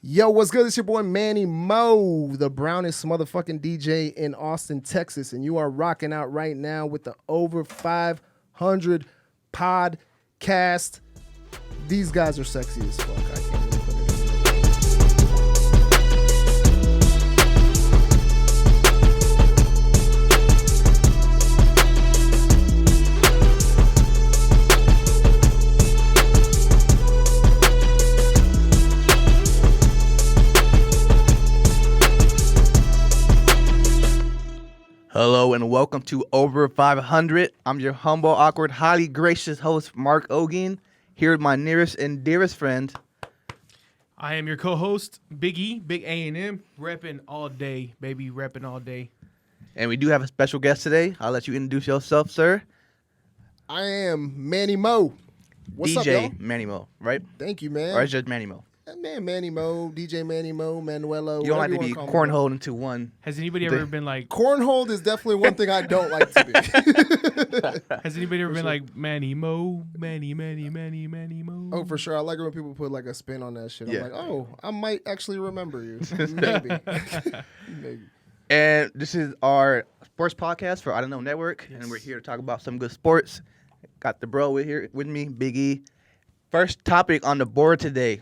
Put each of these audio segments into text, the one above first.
Yo, what's good? It's your boy Manny Mo, the brownest motherfucking DJ in Austin, Texas, and you are rocking out right now with the Over 500 podcast. These guys are sexy as fuck. I can't believe it. Hello and welcome to Over 500. I'm your humble, awkward, highly gracious host, Mark Ogan, here with my nearest and dearest friend. I am your co-host, Big E, Big A&M, repping all day, baby, repping all day. And we do have a special guest today. I'll let you introduce yourself, sir. I am Manny Mo. What's DJ up, y'all? Manny Mo, right? Thank you, man. Or is it just Manny Mo? Man, Manny Mo, DJ Manny Mo, Manuelo. You don't like to be call me. cornholed into one. Has anybody ever been like... Cornhole is definitely one thing I don't like to be. Has anybody ever been like, Manny Mo, Manny Mo? Oh, for sure. I like it when people put like a spin on that shit. Yeah. I'm like, oh, I might actually remember you. Maybe. Maybe. And this is our sports podcast for I Don't Know Network, and we're here to talk about some good sports. Got the bro here with me, Big E. First topic on the board today,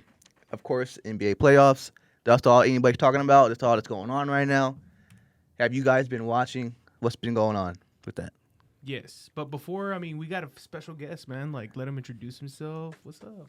of course, NBA playoffs. That's all anybody's talking about. That's all that's going on right now. Have you guys been watching? What's been going on with that? Yes, but before, we got a special guest, man. Like, let him introduce himself. What's up?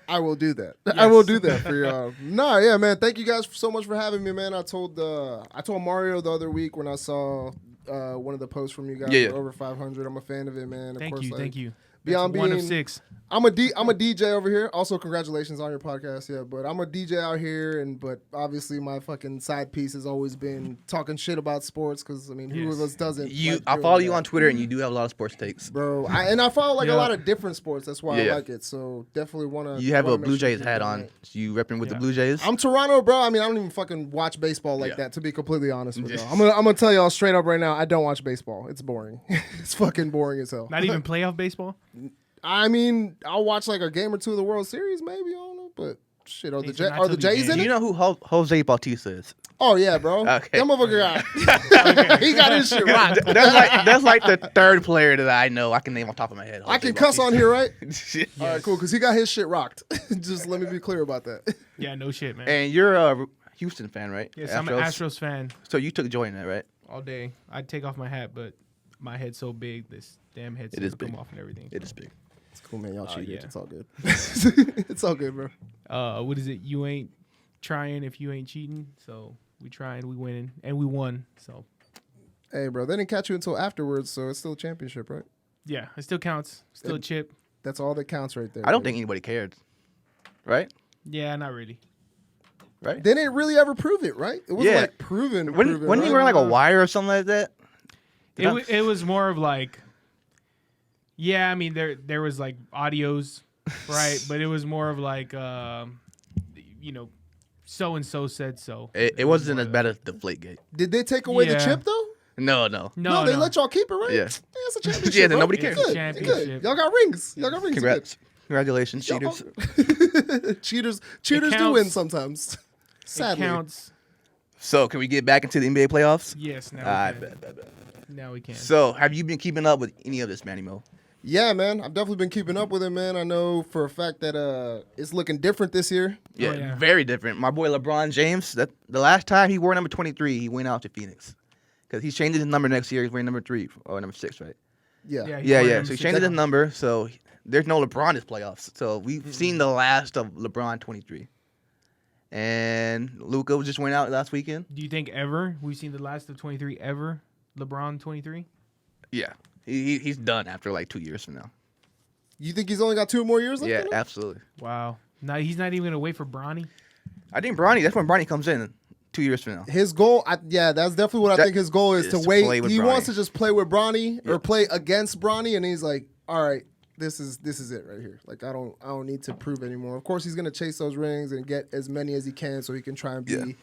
I will do that. Yes. I will do that for y'all. Nah, yeah, man. Thank you guys so much for having me, man. I told Mario the other week when I saw one of the posts from you guys for Over 500. I'm a fan of it, man. Thank you. Beyond That's one being of 6. I'm a DJ over here. Also, congratulations on your podcast, yeah. But I'm a DJ out here, but obviously my fucking side piece has always been talking shit about sports because who of us doesn't? I follow you on Twitter, and you do have a lot of sports takes, bro. I follow a lot of different sports. That's why I like it. So definitely want to. You have a Blue Jays hat on. So you repping with the Blue Jays? I'm Toronto, bro. I don't even fucking watch baseball like that. To be completely honest with y'all, I'm gonna tell y'all straight up right now. I don't watch baseball. It's boring. It's fucking boring as hell. Not even playoff baseball? I'll watch like a game or two of the World Series, maybe. I don't know, but shit, are the Jays in it? You know who Jose Bautista is? Oh yeah, bro. Okay. That motherfucker got he got his shit rocked. That's like the third player that I know. I can name off the top of my head. I can cuss on here, right? Yes. All right, cool. Because he got his shit rocked. Just let me be clear about that. Yeah, no shit, man. And you're a Houston fan, right? Yes, I'm an Astros fan. So you took joy in that, right? All day. I'd take off my hat, but my head's so big, this damn head's going to come off and everything. It is big. It's cool, man. Y'all cheaters. Yeah. It's all good. It's all good, bro. What is it? You ain't trying if you ain't cheating. So we trying, we winning, and we won. So hey, bro, they didn't catch you until afterwards, so it's still a championship, right? yeah, it still counts. Still a chip. That's all that counts right there. I don't think anybody cared, right? Yeah, not really. Right? They didn't really ever prove it, right? It was like proven. When you wearing like a wire or something like that? It was more of like, yeah, there was like audios, right? But it was more of like, so and so said so. It wasn't as bad as Deflategate. Did they take away the chip though? No. No, they let y'all keep it, right? Yeah. It's a championship. Yeah, then bro. nobody cares. It's a championship. Y'all got rings. Congrats. Congratulations, cheaters. cheaters do win sometimes. Sadly. It counts. So, can we get back into the NBA playoffs? Yes, now I we can. bet. Now we can. So, have you been keeping up with any of this, Manny Mo? Yeah, man. I've definitely been keeping up with it, man. I know for a fact that it's looking different this year. Yeah, very different. My boy LeBron James, the last time he wore number 23, he went out to Phoenix. Because he's changing his number next year. He's wearing number 3 or number 6, right? Yeah. Yeah. So he's changing his number. So there's no LeBron in this playoffs. So we've seen the last of LeBron 23. And Luka just went out last weekend. Do you think ever we've seen the last of 23 ever? LeBron 23? Yeah. He's done after like 2 years from now. You think he's only got 2 more years left? Yeah, absolutely. Wow. Now he's not even going to wait for Bronny? I think that's when Bronny comes in 2 years from now. His goal, that's definitely what I think his goal is to wait. He wants to just play with Bronny or play against Bronny, and he's like, all right, this is it right here. Like I don't need to prove anymore. Of course, he's gonna chase those rings and get as many as he can so he can try and be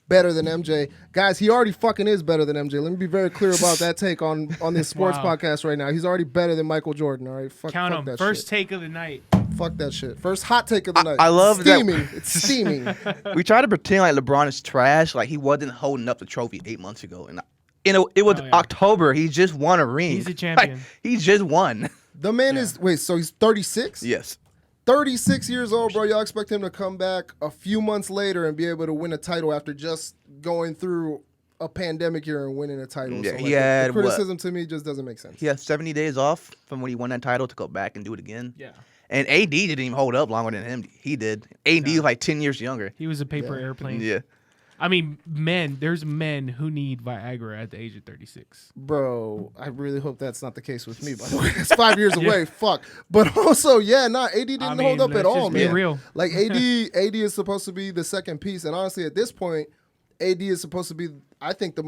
better than MJ. Guys, he already fucking is better than MJ. Let me be very clear about that take on this sports podcast right now. He's already better than Michael Jordan, all right? Count him. That First shit. take of the night. Fuck that shit. First hot take of the night. I love steaming. that. It's steaming. We try to pretend like LeBron is trash, like he wasn't holding up the trophy 8 months ago. And it was October. He just won a ring. He's a champion. Like, he just won. The man is so he's 36? Yes. 36 years old, bro. Y'all expect him to come back a few months later and be able to win a title after just going through a pandemic year and winning a title. Yeah, so, he had the criticism to me just doesn't make sense. He had 70 days off from when he won that title to go back and do it again. Yeah. And AD didn't even hold up longer than him. He did. AD was like 10 years younger. He was a paper airplane. Yeah. I mean, there's men who need Viagra at the age of 36. Bro, I really hope that's not the case with me, by the way. It's 5 years away. Fuck. But also, AD didn't hold up at all, man. Be real. Like, AD is supposed to be the second piece. And honestly, at this point, AD is supposed to be, I think, the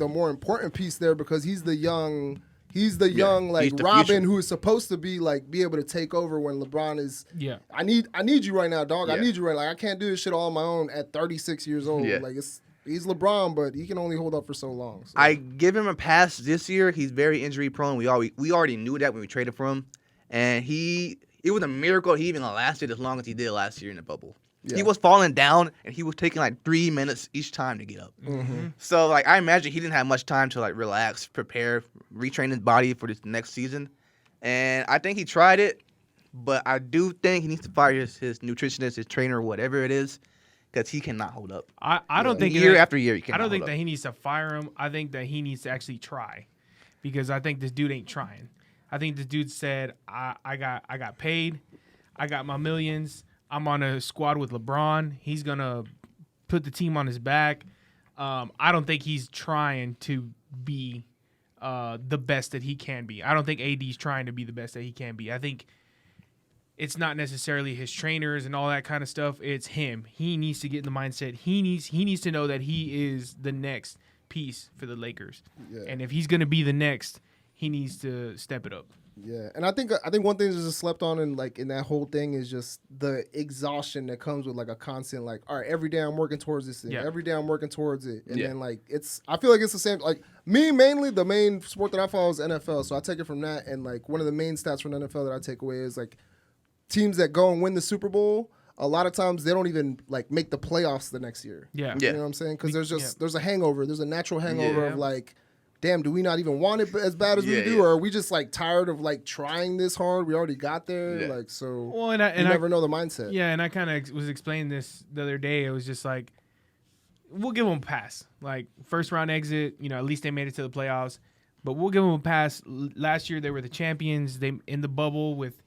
more important piece there because he's the young like Robin future. who is supposed to be able to take over when LeBron is. Yeah. I need you right now, dog. Yeah. I need you right. Like I can't do this shit all on my own at 36 years old. Yeah. Like he's LeBron, but he can only hold up for so long. So. I give him a pass this year. He's very injury prone. We already knew that when we traded for him, and it was a miracle he even lasted as long as he did last year in the bubble. Yeah. He was falling down, and he was taking like 3 minutes each time to get up. Mm-hmm. So like I imagine he didn't have much time to like relax, prepare, retrain his body for this next season. And I think he tried it, but I do think he needs to fire his nutritionist, his trainer, whatever it is, because he cannot hold up. I don't think year after year he cannot I don't hold think up. that he needs to fire him. I think that he needs to actually try, because I think this dude ain't trying. I think this dude said, I got paid, I got my millions. I'm on a squad with LeBron. He's going to put the team on his back. I don't think he's trying to be the best that he can be. I don't think AD's trying to be the best that he can be. I think it's not necessarily his trainers and all that kind of stuff. It's him. He needs to get in the mindset. He needs to know that he is the next piece for the Lakers. Yeah. And if he's going to be the next, he needs to step it up. Yeah, and I think one thing that's just slept on in that whole thing is just the exhaustion that comes with like a constant like, all right, every day I'm working towards this thing, every day I'm working towards it, and then like I feel like it's the same. Like me, mainly the main sport that I follow is NFL, so I take it from that, and like one of the main stats from the NFL that I take away is like teams that go and win the Super Bowl. A lot of times they don't even like make the playoffs the next year. Yeah, you know what I'm saying? Because there's a hangover. There's a natural hangover of like, damn, do we not even want it as bad as we do? Or are we just like tired of like trying this hard? We already got there. Yeah. Like, so you never know the mindset. Yeah, and I kind of was explaining this the other day. It was just like, we'll give them a pass. Like, first round exit, at least they made it to the playoffs. But we'll give them a pass. Last year, they were the champions. They in the bubble with,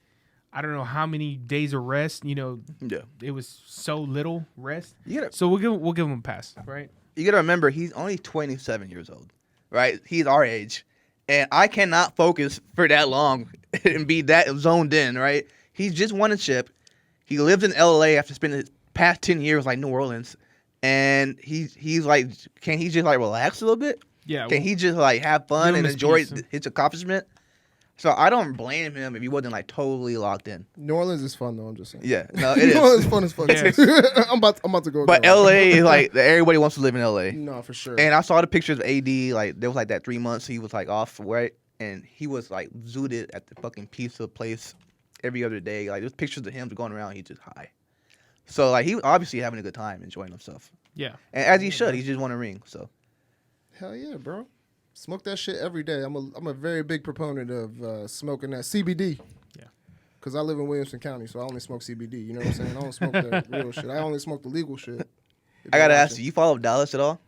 I don't know how many days of rest. It was so little rest. So we'll give them a pass, right? You got to remember, he's only 27 years old. Right, he's our age, and I cannot focus for that long and be that zoned in. Right, he just won a chip. He lives in LA after spending his past 10 years like New Orleans, and he's like, can he just like relax a little bit? Yeah, can he just like have fun and enjoy peace. his accomplishment? So I don't blame him if he wasn't like totally locked in. New Orleans is fun though. I'm just saying. Yeah, no, it is. New Orleans is fun as fuck. Yes. I'm about to go. But again. LA is like everybody wants to live in LA. No, for sure. And I saw the pictures of AD. Like there was like that 3 months he was like off, right? And he was like zooted at the fucking pizza place every other day. Like there's pictures of him going around. He's just high. So like he was obviously having a good time, enjoying himself. Yeah, and as he should. He just won a ring. So hell yeah, bro. Smoke that shit every day. I'm a very big proponent of smoking that CBD. Yeah. Because I live in Williamson County, so I only smoke CBD. You know what I'm saying? I don't smoke the real shit. I only smoke the legal shit. I gotta ask you follow Dallas at all?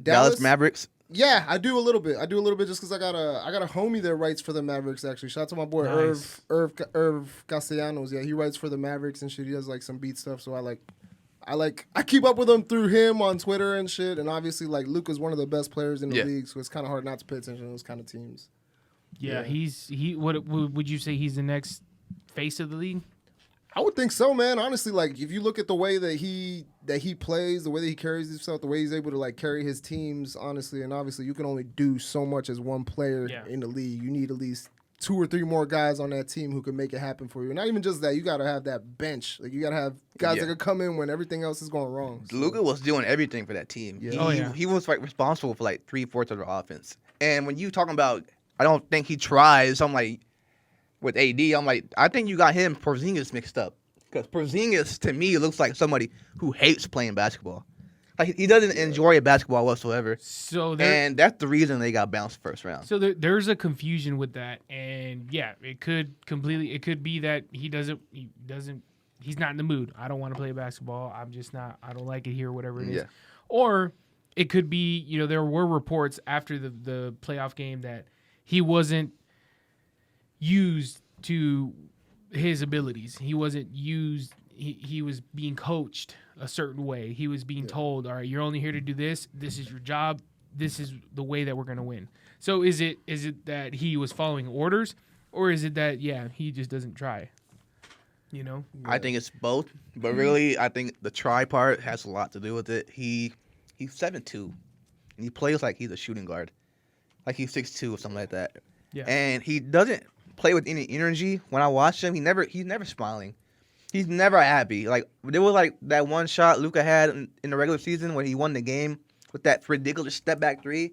Dallas Mavericks? Yeah, I do a little bit. Just because I got a homie that writes for the Mavericks, actually. Shout out to my boy Nice. Irv Castellanos. Yeah, he writes for the Mavericks and shit. He does like some beat stuff, so I keep up with him through him on Twitter and shit, and obviously like Luke is one of the best players in the league, so it's kind of hard not to pay attention to those kind of teams. Yeah, what would you say he's the next face of the league? I would think so, man. Honestly, like if you look at the way that he plays, the way that he carries himself, the way he's able to like carry his teams, honestly, and obviously you can only do so much as one player in the league. You need at least 2 or 3 more guys on that team who can make it happen for you. And not even just that, you got to have that bench. Like you got to have guys that can come in when everything else is going wrong. So. Luka was doing everything for that team. Yeah. He was like responsible for like 3/4 of the offense. And when you talking about, I don't think he tries. I'm like, with AD, I'm like, I think you got him Porzingis mixed up. Because Porzingis, to me, looks like somebody who hates playing basketball. Like, he doesn't enjoy basketball whatsoever. And that's the reason they got bounced first round. So there's a confusion with that. And, yeah, it could be that he's not in the mood. I don't want to play basketball. I'm just not. I don't like it here, whatever it is. Yeah. Or it could be, there were reports after the playoff game that he wasn't used to his abilities. He wasn't used. He was being coached a certain way. He was being told, all right, you're only here to do this. This is your job. This is the way that we're going to win. So is it that he was following orders, or is it that, he just doesn't try? I think it's both. But really, I think the try part has a lot to do with it. He's 7'2", and he plays like he's a shooting guard. Like he's 6'2" or something like that. Yeah. And he doesn't play with any energy. When I watch him, he's never smiling. He's never happy. Like, there was like that one shot Luka had in the regular season when he won the game with that ridiculous step back three.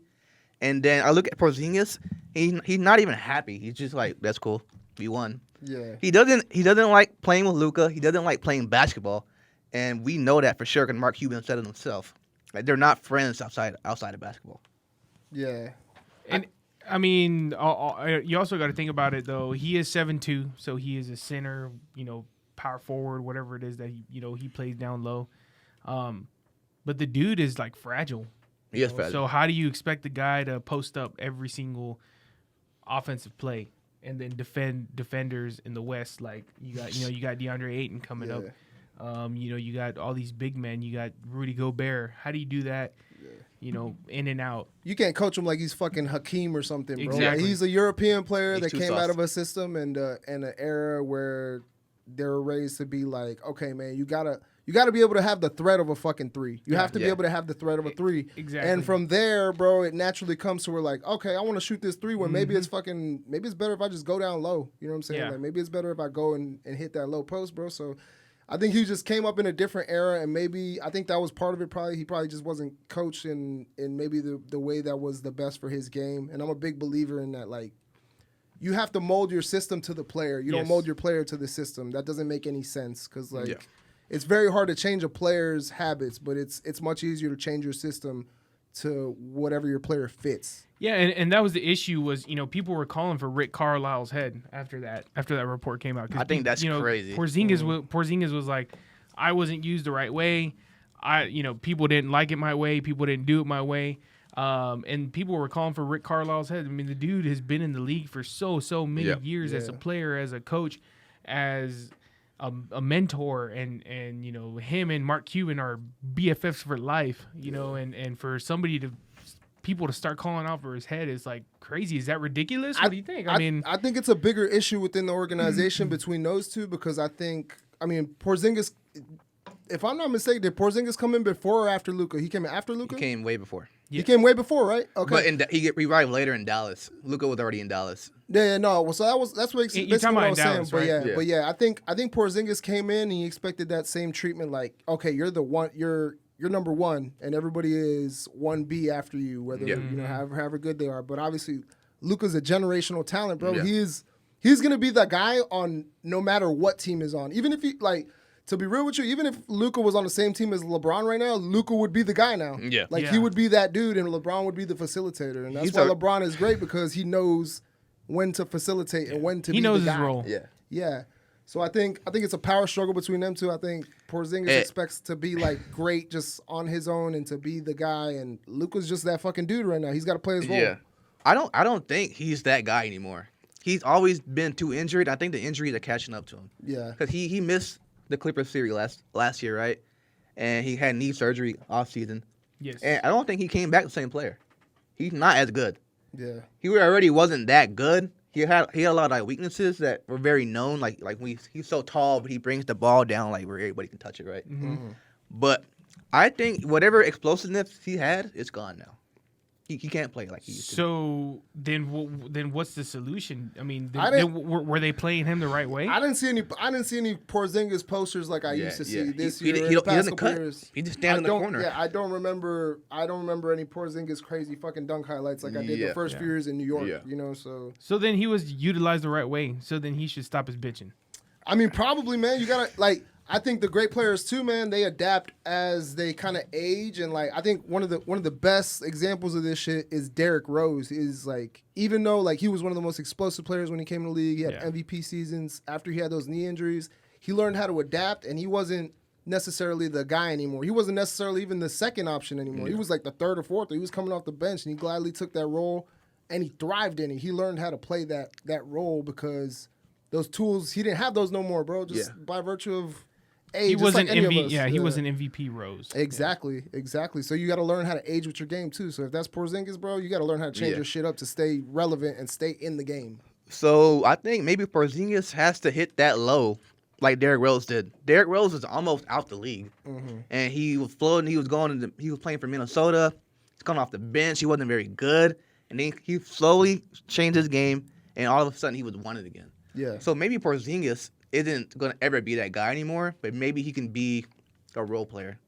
And then I look at Porzingis, he's not even happy. He's just like, that's cool. We won. Yeah. He doesn't like playing with Luka. He doesn't like playing basketball. And we know that for sure because Mark Cuban said it himself. Like, they're not friends outside of basketball. Yeah. And I mean, you also got to think about it though. He is 7'2", so he is a center, power forward, whatever it is that he plays down low. But the dude is like fragile. He is fragile. So how do you expect the guy to post up every single offensive play and then defend defenders in the West? Like you got DeAndre Ayton coming up. You got all these big men. You got Rudy Gobert. How do you do that? In and out. You can't coach him like he's fucking Hakeem or something, bro. Exactly. Like, he's a European player that came soft. out of a system and an era where they were raised to be like, okay, man, you gotta be able to have the threat of a fucking three. You have to be able to have the threat of a three. Exactly. And from there, bro, it naturally comes to where like, okay, I want to shoot this three when maybe it's better if I just go down low. You know what I'm saying? Yeah. Like maybe it's better if I go and hit that low post, bro. So I think he just came up in a different era, and maybe I think that was part of it. He probably just wasn't coached in maybe the way that was the best for his game. And I'm a big believer in that. Like, you have to mold your system to the player. You don't mold your player to the system. That doesn't make any sense because it's very hard to change a player's habits, but it's much easier to change your system to whatever your player fits. Yeah, and that was the issue was, people were calling for Rick Carlisle's head after that report came out. I think that's crazy. Porzingis was like, I wasn't used the right way. People didn't like it my way. People didn't do it my way. And people were calling for Rick Carlisle's head. I mean, the dude has been in the league for so many years as a player, as a coach, as a mentor, and him and Mark Cuban are BFFs for life, and for people to start calling out for his head is like crazy. Is that ridiculous? What do you think? I think it's a bigger issue within the organization between those two because Porzingis, if I'm not mistaken, did Porzingis come in before or after Luka? He came in after Luka? He came way before. Yeah. He came way before, right? Okay. But he arrived later in Dallas. Luka was already in Dallas. Yeah, no. Well, so that's basically what I was Dallas, saying. right? But I think Porzingis came in and he expected that same treatment. Like, okay, you're the one, you're number one, and everybody is 1B after you, whether however good they are. But obviously, Luka's a generational talent, bro. Yeah. He's gonna be the guy on no matter what team is on. Even if he to be real with you, even if Luka was on the same team as LeBron right now, Luka would be the guy now. Yeah. He would be that dude, and LeBron would be the facilitator. And that's why LeBron is great because he knows when to facilitate and when to be the guy. He knows his role. Yeah. Yeah. So I think it's a power struggle between them two. I think Porzingis expects to be great just on his own and to be the guy, and Luka's just that fucking dude right now. He's got to play his role. Yeah. I don't think he's that guy anymore. He's always been too injured. I think the injuries are catching up to him. Yeah. Because he missed the Clippers series last year, right? And he had knee surgery off season. Yes. And I don't think he came back the same player. He's not as good. Yeah. He already wasn't that good. He had a lot of weaknesses that were very known. Like he's so tall, but he brings the ball down where everybody can touch it, right? Mm-hmm. But I think whatever explosiveness he had, it's gone now. He can't play like he used to. So then what's the solution? I mean, were they playing him the right way? I didn't see any Porzingis posters like I used to see this year. He doesn't cut. Years. He just stand in the corner. Yeah, I don't remember any Porzingis crazy fucking dunk highlights like I did the first few years in New York. Yeah. You know, so then he was utilized the right way. So then he should stop his bitching. I mean, probably, man. You gotta like. I think the great players too, man. They adapt as they kind of age, and like I think one of the best examples of this shit is Derrick Rose. Is like even though like he was one of the most explosive players when he came to the league, he had MVP seasons. After he had those knee injuries, he learned how to adapt, and he wasn't necessarily the guy anymore. He wasn't necessarily even the second option anymore. He was like the third or fourth. He was coming off the bench, and he gladly took that role, and he thrived in it. He learned how to play that role because those tools he didn't have those no more, bro. Just by virtue of age, he was like an MVP. Yeah, he was an MVP Rose. Exactly. So you got to learn how to age with your game too. So if that's Porzingis, bro, you got to learn how to change your shit up to stay relevant and stay in the game. So I think maybe Porzingis has to hit that low, like Derrick Rose did. Derrick Rose was almost out the league, and he was floating. He was playing for Minnesota. He's coming off the bench. He wasn't very good, and then he slowly changed his game, and all of a sudden he was wanted again. Yeah. So maybe Porzingis isn't going to ever be that guy anymore, but maybe he can be a role player.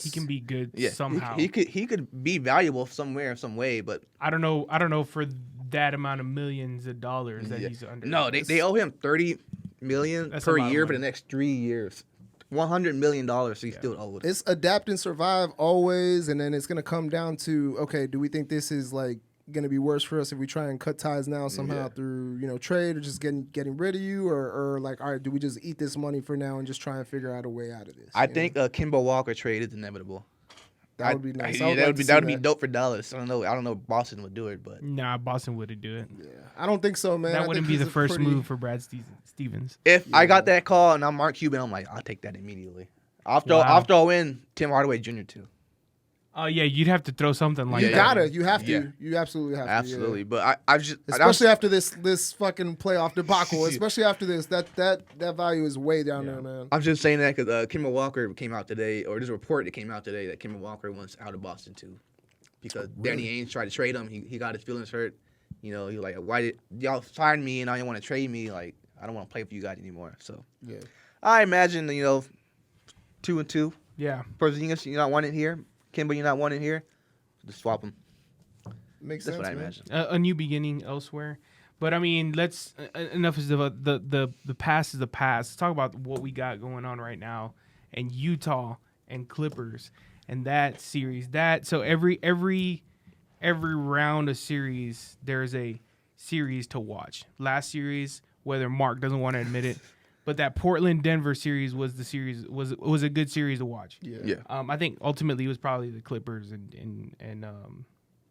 He can be good somehow. He could be valuable somewhere, some way, but I don't know for that amount of millions of dollars that he's under. No, they owe him $30 million per year for the next 3 years. $100 million he's still owed. It's adapt and survive always, and then it's gonna come down to, okay, do we think this is like going to be worse for us if we try and cut ties now somehow through trade or just getting rid of you, or like, all right, do we just eat this money for now and just try and figure out a way out of this? I think a Kemba Walker trade is inevitable. That would be nice. That would be dope for Dallas. I don't know if Boston would do it, but Boston wouldn't do it. Yeah, I don't think so, man. That wouldn't be the first move for Brad Stevens. If I got that call and I'm Mark Cuban, I'm like, I'll take that immediately. After I win Tim Hardaway Jr. too. Oh yeah, you'd have to throw something like that. You have to. You absolutely have to. Absolutely, but I just especially after this fucking playoff debacle. Especially after this, that value is way down there, man. I'm just saying that because Kemba Walker came out today, or there's a report that came out today that Kemba Walker wants out of Boston too, because Danny Ainge tried to trade him. He got his feelings hurt. He was like, why did y'all sign me and now you want to trade me? Like, I don't want to play for you guys anymore. So I imagine 2-2. Yeah, Porzingis, you not want it here. Kimba, you're not wanted here. Just swap them. Makes sense. That's what I man. imagine. A new beginning elsewhere. But I mean, let's enough is the past is the past. Let's talk about what we got going on right now, and Utah and Clippers and that series. So every round of series, there's a series to watch. Last series, whether Mark doesn't want to admit it, but that Portland-Denver series was a good series to watch. Yeah. I think ultimately it was probably the Clippers and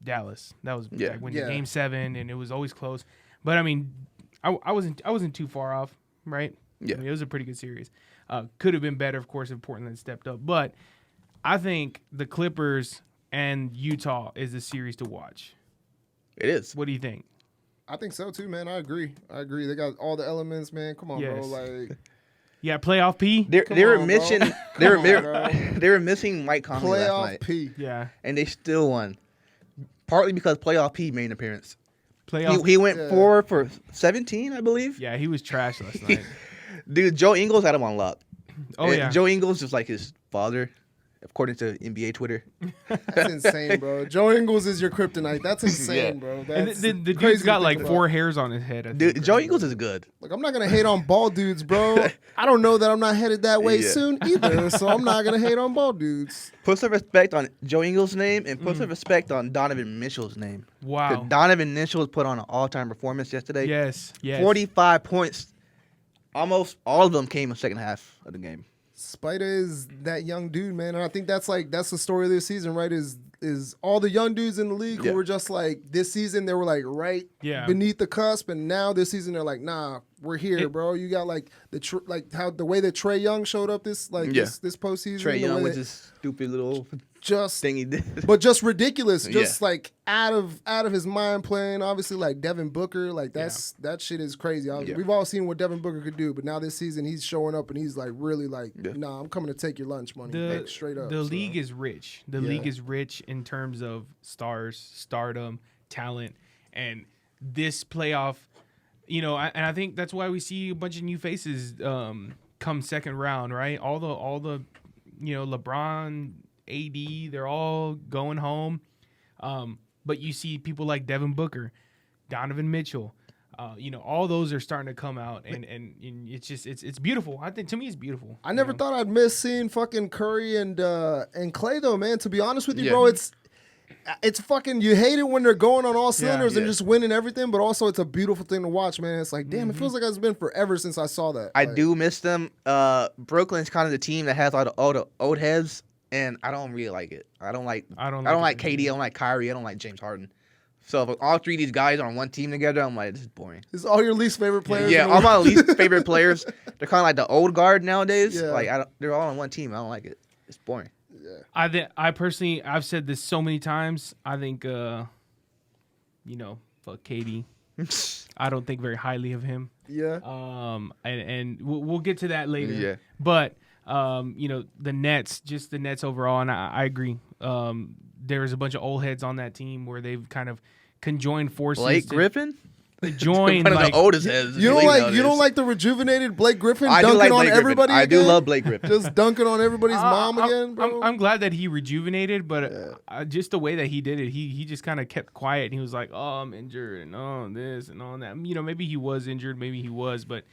Dallas. That was like when Game 7, and it was always close. But I mean, I wasn't too far off, right? Yeah. I mean, it was a pretty good series. Could have been better, of course, if Portland had stepped up. But I think the Clippers and Utah is a series to watch. It is. What do you think? I think so too, man. I agree. They got all the elements, man. Come on, bro. Like, playoff P. They were missing. They were missing Mike Conley last night. Playoff P. Yeah, and they still won. Partly because playoff P made an appearance. Playoff. He went 4 for 17, I believe. Yeah, he was trash last night. Dude, Joe Ingles had him on lock. Oh yeah, Joe Ingles is like his father, according to NBA Twitter. That's insane, bro. Joe Ingles is your kryptonite. That's insane, bro. That's the dude's got like 4 hairs on his head. Dude, Joe Ingles is good. Like, I'm not gonna hate on bald dudes, bro. I don't know that I'm not headed that way soon either, so I'm not gonna hate on bald dudes. Put some respect on Joe Ingles' name and put some respect on Donovan Mitchell's name. Wow. Donovan Mitchell put on an all-time performance yesterday. Yes. 45 points. Almost all of them came in the second half of the game. Spida is that young dude, man, and I think that's the story of this season, right? Is all the young dudes in the league who were just like this season they were like right beneath the cusp, and now this season they're like, nah, we're here, bro. You got like how the way that Trae Young showed up this postseason. Trae Young with his stupid little just thing he did. but just ridiculous, just like out of his mind playing. Obviously, like Devin Booker, like that shit is crazy. We've all seen what Devin Booker could do, but now this season he's showing up and he's like really like, nah, I'm coming to take your lunch money, like, straight up. The league is rich. The league is rich in terms of stars, stardom, talent, and this playoff. You know, and I think that's why we see a bunch of new faces come second round, right? All the you know, LeBron, AD, they're all going home. But you see people like Devin Booker, Donovan Mitchell, you know, all those are starting to come out, and it's just it's beautiful. I think to me it's beautiful. I never thought I'd miss seeing fucking Curry and Clay though, man. To be honest with you, bro, it's fucking, you hate it when they're going on all cylinders and just winning everything, but also it's a beautiful thing to watch, man. It's like, damn, it feels like it's been forever since I saw that. I do miss them. Brooklyn's kind of the team that has all the old heads, and I don't really like it. I don't like KD. I don't like Kyrie. I don't like James Harden. So if all three of these guys are on one team together, I'm like, this is boring. Is all your least favorite players? Yeah, all my least favorite players. They're kind of like the old guard nowadays. Yeah. Like they're all on one team. I don't like it. It's boring. Yeah. I personally, I've said this so many times. I think, you know, fuck KD. I don't think very highly of him. Yeah. And we'll get to that later. Yeah. But you know, the Nets overall, and I agree. There was a bunch of old heads on that team where they've kind of conjoined forces. Blake Griffin? Join one like of the oldest heads. You don't like the rejuvenated Blake Griffin dunking on everybody? I do love Blake Griffin. Just dunking on everybody's mom again, bro? I'm glad that he rejuvenated, but just the way that he did it, he just kind of kept quiet, and he was like, "Oh, I'm injured, and oh, this and all that." You know, maybe he was injured, maybe he was, but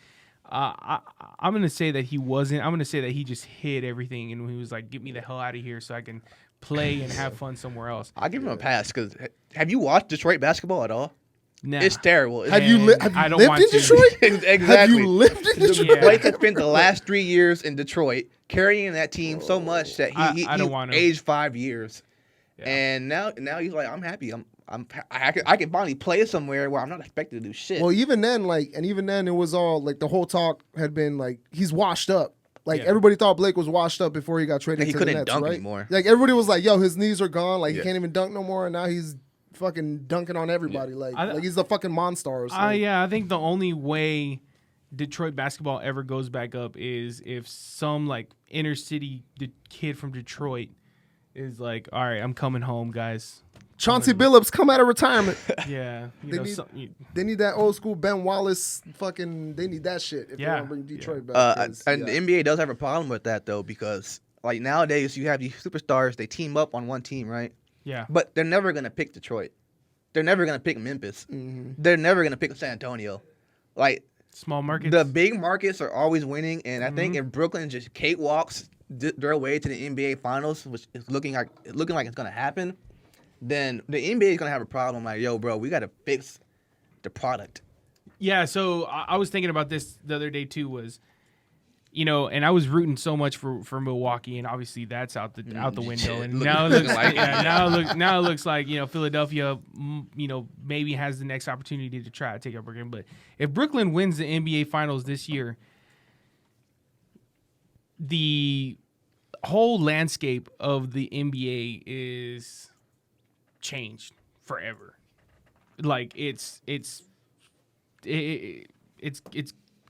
I'm gonna say that he wasn't. I'm gonna say that he just hid everything, and he was like, "Get me the hell out of here, so I can play and have fun somewhere else." I'll give him a pass, because have you watched Detroit basketball at all? Nah. It's terrible. Have you lived in Detroit? Exactly. Have you lived in Detroit? Blake has spent the last 3 years in Detroit carrying that team so much that he aged 5 years. Yeah. And now he's like, I'm happy. I can finally play somewhere where I'm not expected to do shit. Well, even then, it was all like the whole talk had been like he's washed up. Like everybody thought Blake was washed up before he got traded to the Nets, right? He couldn't dunk anymore. Like everybody was like, "Yo, his knees are gone. Like he can't even dunk no more." And now he's fucking dunking on everybody. Like he's the fucking monster. I think the only way Detroit basketball ever goes back up is if some like inner city kid from Detroit is like, all right, I'm coming home, guys. Chauncey Billups come out of retirement. Yeah, they need that old school Ben Wallace fucking. They need that shit if they want to bring Detroit back. And the NBA does have a problem with that though, because like nowadays you have these superstars, they team up on one team, right? Yeah. But they're never going to pick Detroit. They're never going to pick Memphis. Mm-hmm. They're never going to pick San Antonio. Like, small markets. The big markets are always winning. And I think if Brooklyn just cakewalks their way to the NBA Finals, which is looking like it's going to happen, then the NBA is going to have a problem. Like, yo, bro, we got to fix the product. Yeah, so I was thinking about this the other day, too, was... You know, and I was rooting so much for Milwaukee, and obviously that's out the window. And now it looks like you know Philadelphia, you know, maybe has the next opportunity to try to take up Brooklyn. But if Brooklyn wins the NBA Finals this year, the whole landscape of the NBA is changed forever. Like it's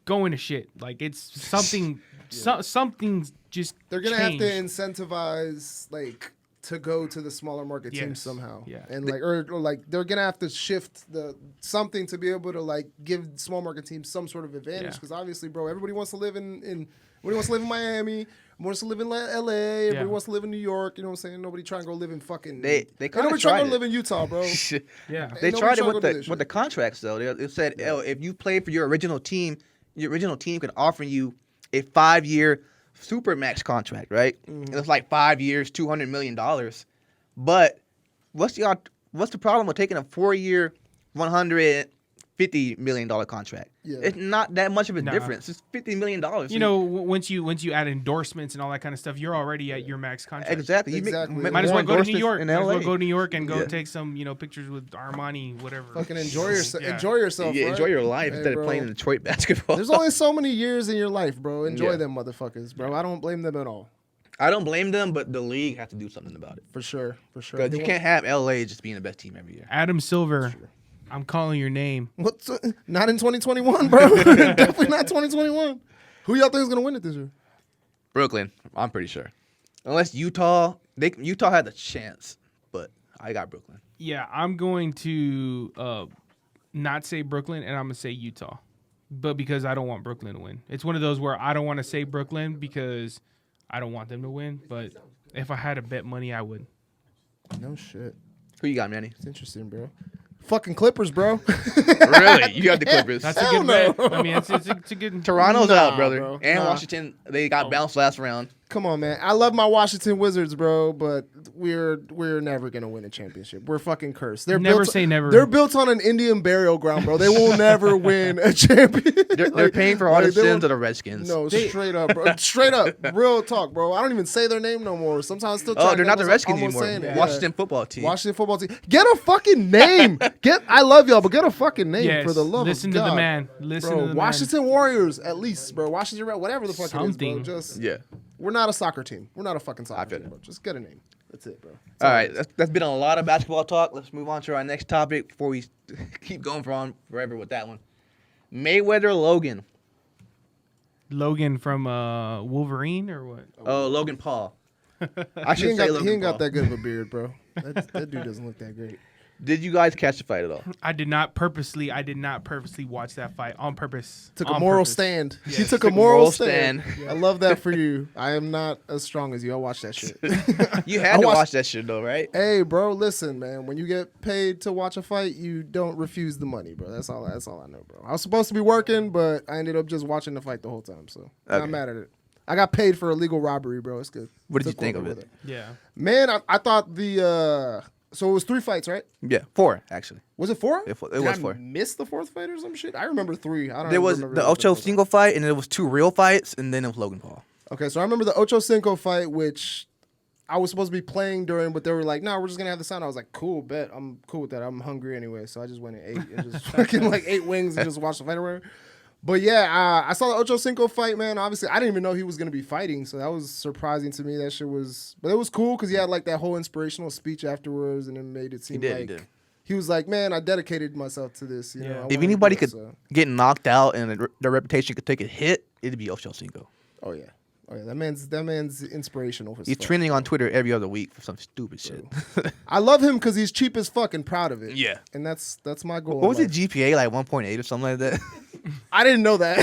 going to shit. Like it's something something's just they're gonna changed. have to incentivize like to go to the smaller market teams somehow. Yeah. And like or like they're gonna have to shift something to be able to like give small market teams some sort of advantage, because obviously, bro, everybody wants to live in everybody wants to live in Miami, wants to live in LA, everybody wants to live in New York, you know what I'm saying? Nobody trying to go live in fucking they kind of trying to live in Utah, bro. Yeah. They tried it with the contracts though. They said, oh, if you play for your original team can offer you a 5-year supermax contract, right? Mm-hmm. And it's like 5 years, $200 million. But what's the problem with taking a 4-year, $150 million contract? Yeah. It's not that much of a difference. It's $50 million. You know, once you add endorsements and all that kind of stuff, you're already at your max contract. Exactly. Might as well go to New York. Might as well go to New York and go take some pictures with Armani, whatever. Fucking enjoy yourself. Enjoy yourself. Yeah, right? enjoy your life instead of playing in Detroit basketball. There's only so many years in your life, bro. Enjoy them motherfuckers, bro. I don't blame them at all. I don't blame them, but the league has to do something about it. For sure. Because you can't have LA just being the best team every year. Adam Silver, I'm calling your name. What's not in 2021, bro? Definitely not 2021. Who y'all think is gonna win it this year? Brooklyn, I'm pretty sure. Unless Utah had a chance, but I got Brooklyn. Yeah, I'm going to not say Brooklyn, and I'm going to say Utah. But because I don't want Brooklyn to win. It's one of those where I don't want to say Brooklyn because I don't want them to win. But if I had to bet money, I would. No shit. Who you got, Manny? It's interesting, bro. Fucking Clippers, bro. Really? You got the Clippers. That's a good bet. I mean, it's a good... Toronto's out, brother. Bro. And Washington, they got bounced last round. Come on, man. I love my Washington Wizards, bro, but we're never gonna win a championship. We're fucking cursed. Never say never. They're built on an Indian burial ground, bro. They will never win a champion. They're paying for all the sins of the Redskins. No, straight up, bro. Straight up, real talk, bro. I don't even say their name no more. Sometimes I still. Oh, they're not the Redskins anymore. Washington football team. Washington football team. Get a fucking name. I love y'all, but get a fucking name for the love of God. Listen to the man. Listen to the man. Washington Warriors, at least, bro. Washington Red, whatever the fuck it is, bro. Just We're not a soccer team. We're not a fucking soccer team, bro. Just get a name. That's it, bro. All right, that's been a lot of basketball talk. Let's move on to our next topic before we keep going forever with that one. Mayweather-Logan. Logan from Wolverine or what? Oh, Logan Paul. I should say Logan Paul. He ain't got that good of a beard, bro. That dude doesn't look that great. Did you guys catch the fight at all? I did not purposely watch that fight on purpose. Took a moral stand. Yes. He took a moral stand. Yeah. I love that for you. I am not as strong as you. I'll watch that shit. You had to watch that shit though, right? Hey, bro, listen, man. When you get paid to watch a fight, you don't refuse the money, bro. That's all I know, bro. I was supposed to be working, but I ended up just watching the fight the whole time, so I'm not mad at it. I got paid for illegal robbery, bro. It's good. What did you think of it? Yeah. Man, I thought the so it was 3 fights, right? Yeah, 4 actually. Was it 4? It was 4. Missed the 4th fight or some shit? I remember 3. I don't. There was the Ocho Cinco fight, and there was 2 real fights, and then it was Logan Paul. Okay, so I remember the Ocho Cinco fight, which I was supposed to be playing during, but they were like, "No, we're just gonna have the sound." I was like, "Cool, bet. I'm cool with that. I'm hungry anyway." So I just went and ate and just fucking like 8 wings and just watched the fight or whatever. But yeah, I saw the Ocho Cinco fight, man. Obviously, I didn't even know he was going to be fighting, so that was surprising to me. That shit was... But it was cool because he had like that whole inspirational speech afterwards, and it made it seem he was like, man, I dedicated myself to this. You know, if anybody could get knocked out and the reputation could take a hit, it'd be Ocho Cinco. Oh, yeah. Oh, yeah. That man's inspirational. He's trending on Twitter every other week for some stupid shit. I love him because he's cheap as fuck and proud of it. Yeah. And that's my goal. What was the GPA, like 1.8 or something like that? I didn't know that.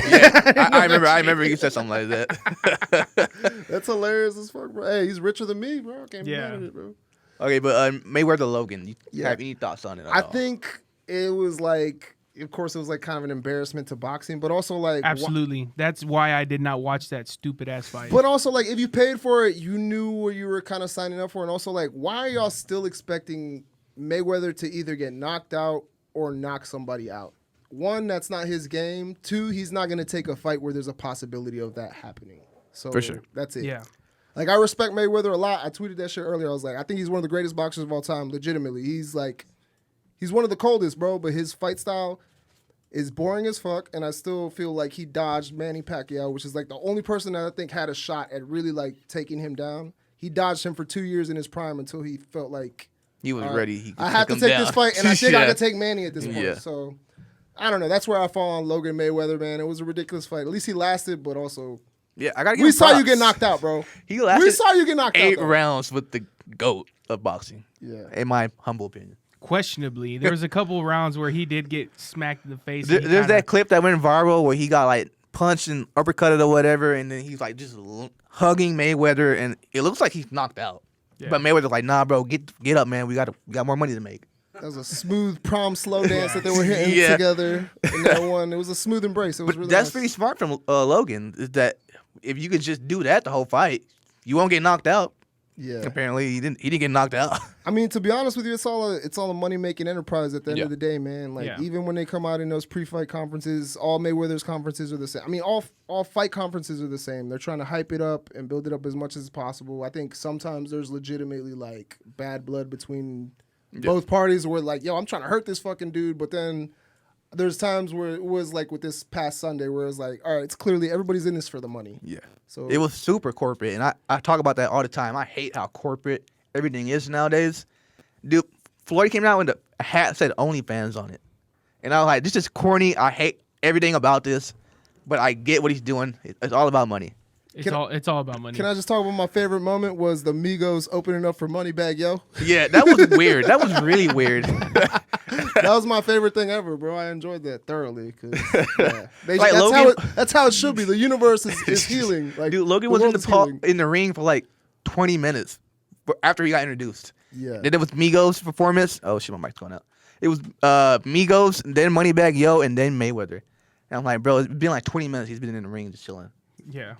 Yeah, I remember you said something like that. That's hilarious as fuck, bro. Hey, he's richer than me, bro. I can't be mad at it, bro. Okay, but Mayweather-Logan, you have any thoughts on it at all? I think it was like... Of course, it was like kind of an embarrassment to boxing, but also like... Absolutely. That's why I did not watch that stupid-ass fight. But also, like, if you paid for it, you knew what you were kind of signing up for. And also, like, why are y'all still expecting Mayweather to either get knocked out or knock somebody out? 1, that's not his game. 2, he's not going to take a fight where there's a possibility of that happening. So for sure. That's it. Yeah. Like, I respect Mayweather a lot. I tweeted that shit earlier. I was like, I think he's one of the greatest boxers of all time, legitimately. He's one of the coldest, bro, but his fight style is boring as fuck, and I still feel like he dodged Manny Pacquiao, which is like the only person that I think had a shot at really like taking him down. He dodged him for 2 years in his prime until he felt like he was ready. I have to take this fight, and I think I can take Manny at this point. Yeah. So I don't know. That's where I fall on Logan Mayweather, man. It was a ridiculous fight. At least he lasted, but also I gotta give we saw you get knocked out, bro. We saw you get knocked out. 8 rounds with the GOAT of boxing. Yeah, in my humble opinion. Questionably, there was a couple rounds where he did get smacked in the face. There's that clip that went viral where he got like punched and uppercutted or whatever, and then he's like just hugging Mayweather, and it looks like he's knocked out. Yeah. But Mayweather's like, "Nah, bro, get up, man. We got more money to make." That was a smooth prom slow dance that they were hitting together in that one. It was a smooth embrace. It was really that's nice. pretty smart from Logan. Is that if you could just do that the whole fight, you won't get knocked out. Yeah. Apparently, he didn't get knocked out. I mean, to be honest with you, it's all a money making enterprise at the end of the day, man. Like even when they come out in those pre-fight conferences, all Mayweather's conferences are the same. I mean, all fight conferences are the same. They're trying to hype it up and build it up as much as possible. I think sometimes there's legitimately like bad blood between both parties where like, yo, I'm trying to hurt this fucking dude, but then there's times where it was like with this past Sunday where it was like, all right, it's clearly everybody's in this for the money. Yeah. So it was super corporate, and I talk about that all the time. I hate how corporate everything is nowadays. Dude, Floyd came out with a hat that said OnlyFans on it. And I was like, this is corny. I hate everything about this, but I get what he's doing. It's all about money. It's all about money. Can I just talk about my favorite moment was the Migos opening up for Moneybagg Yo? Yeah, that was weird. That was really weird. That was my favorite thing ever, bro. I enjoyed that thoroughly. Yeah. Like That's how it should be. The universe is healing. Like, dude, Logan was in the ring for like 20 minutes after he got introduced. Yeah. Then it was Migos' performance. Oh, shit, my mic's going out. It was Migos, then Moneybagg Yo, and then Mayweather. And I'm like, bro, it's been like 20 minutes he's been in the ring just chilling. Yeah.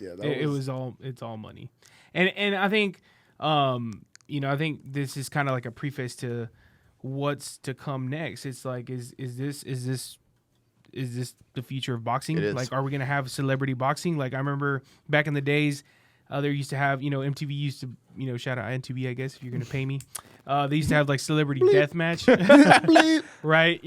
Yeah, it's all money. And I think I think this is kind of like a preface to what's to come next. It's like is this the future of boxing? Like, are we gonna have celebrity boxing? Like, I remember back in the days, there used to have, MTV used to, shout out MTV, I guess, if you're gonna pay me. They used to have like celebrity death match, right?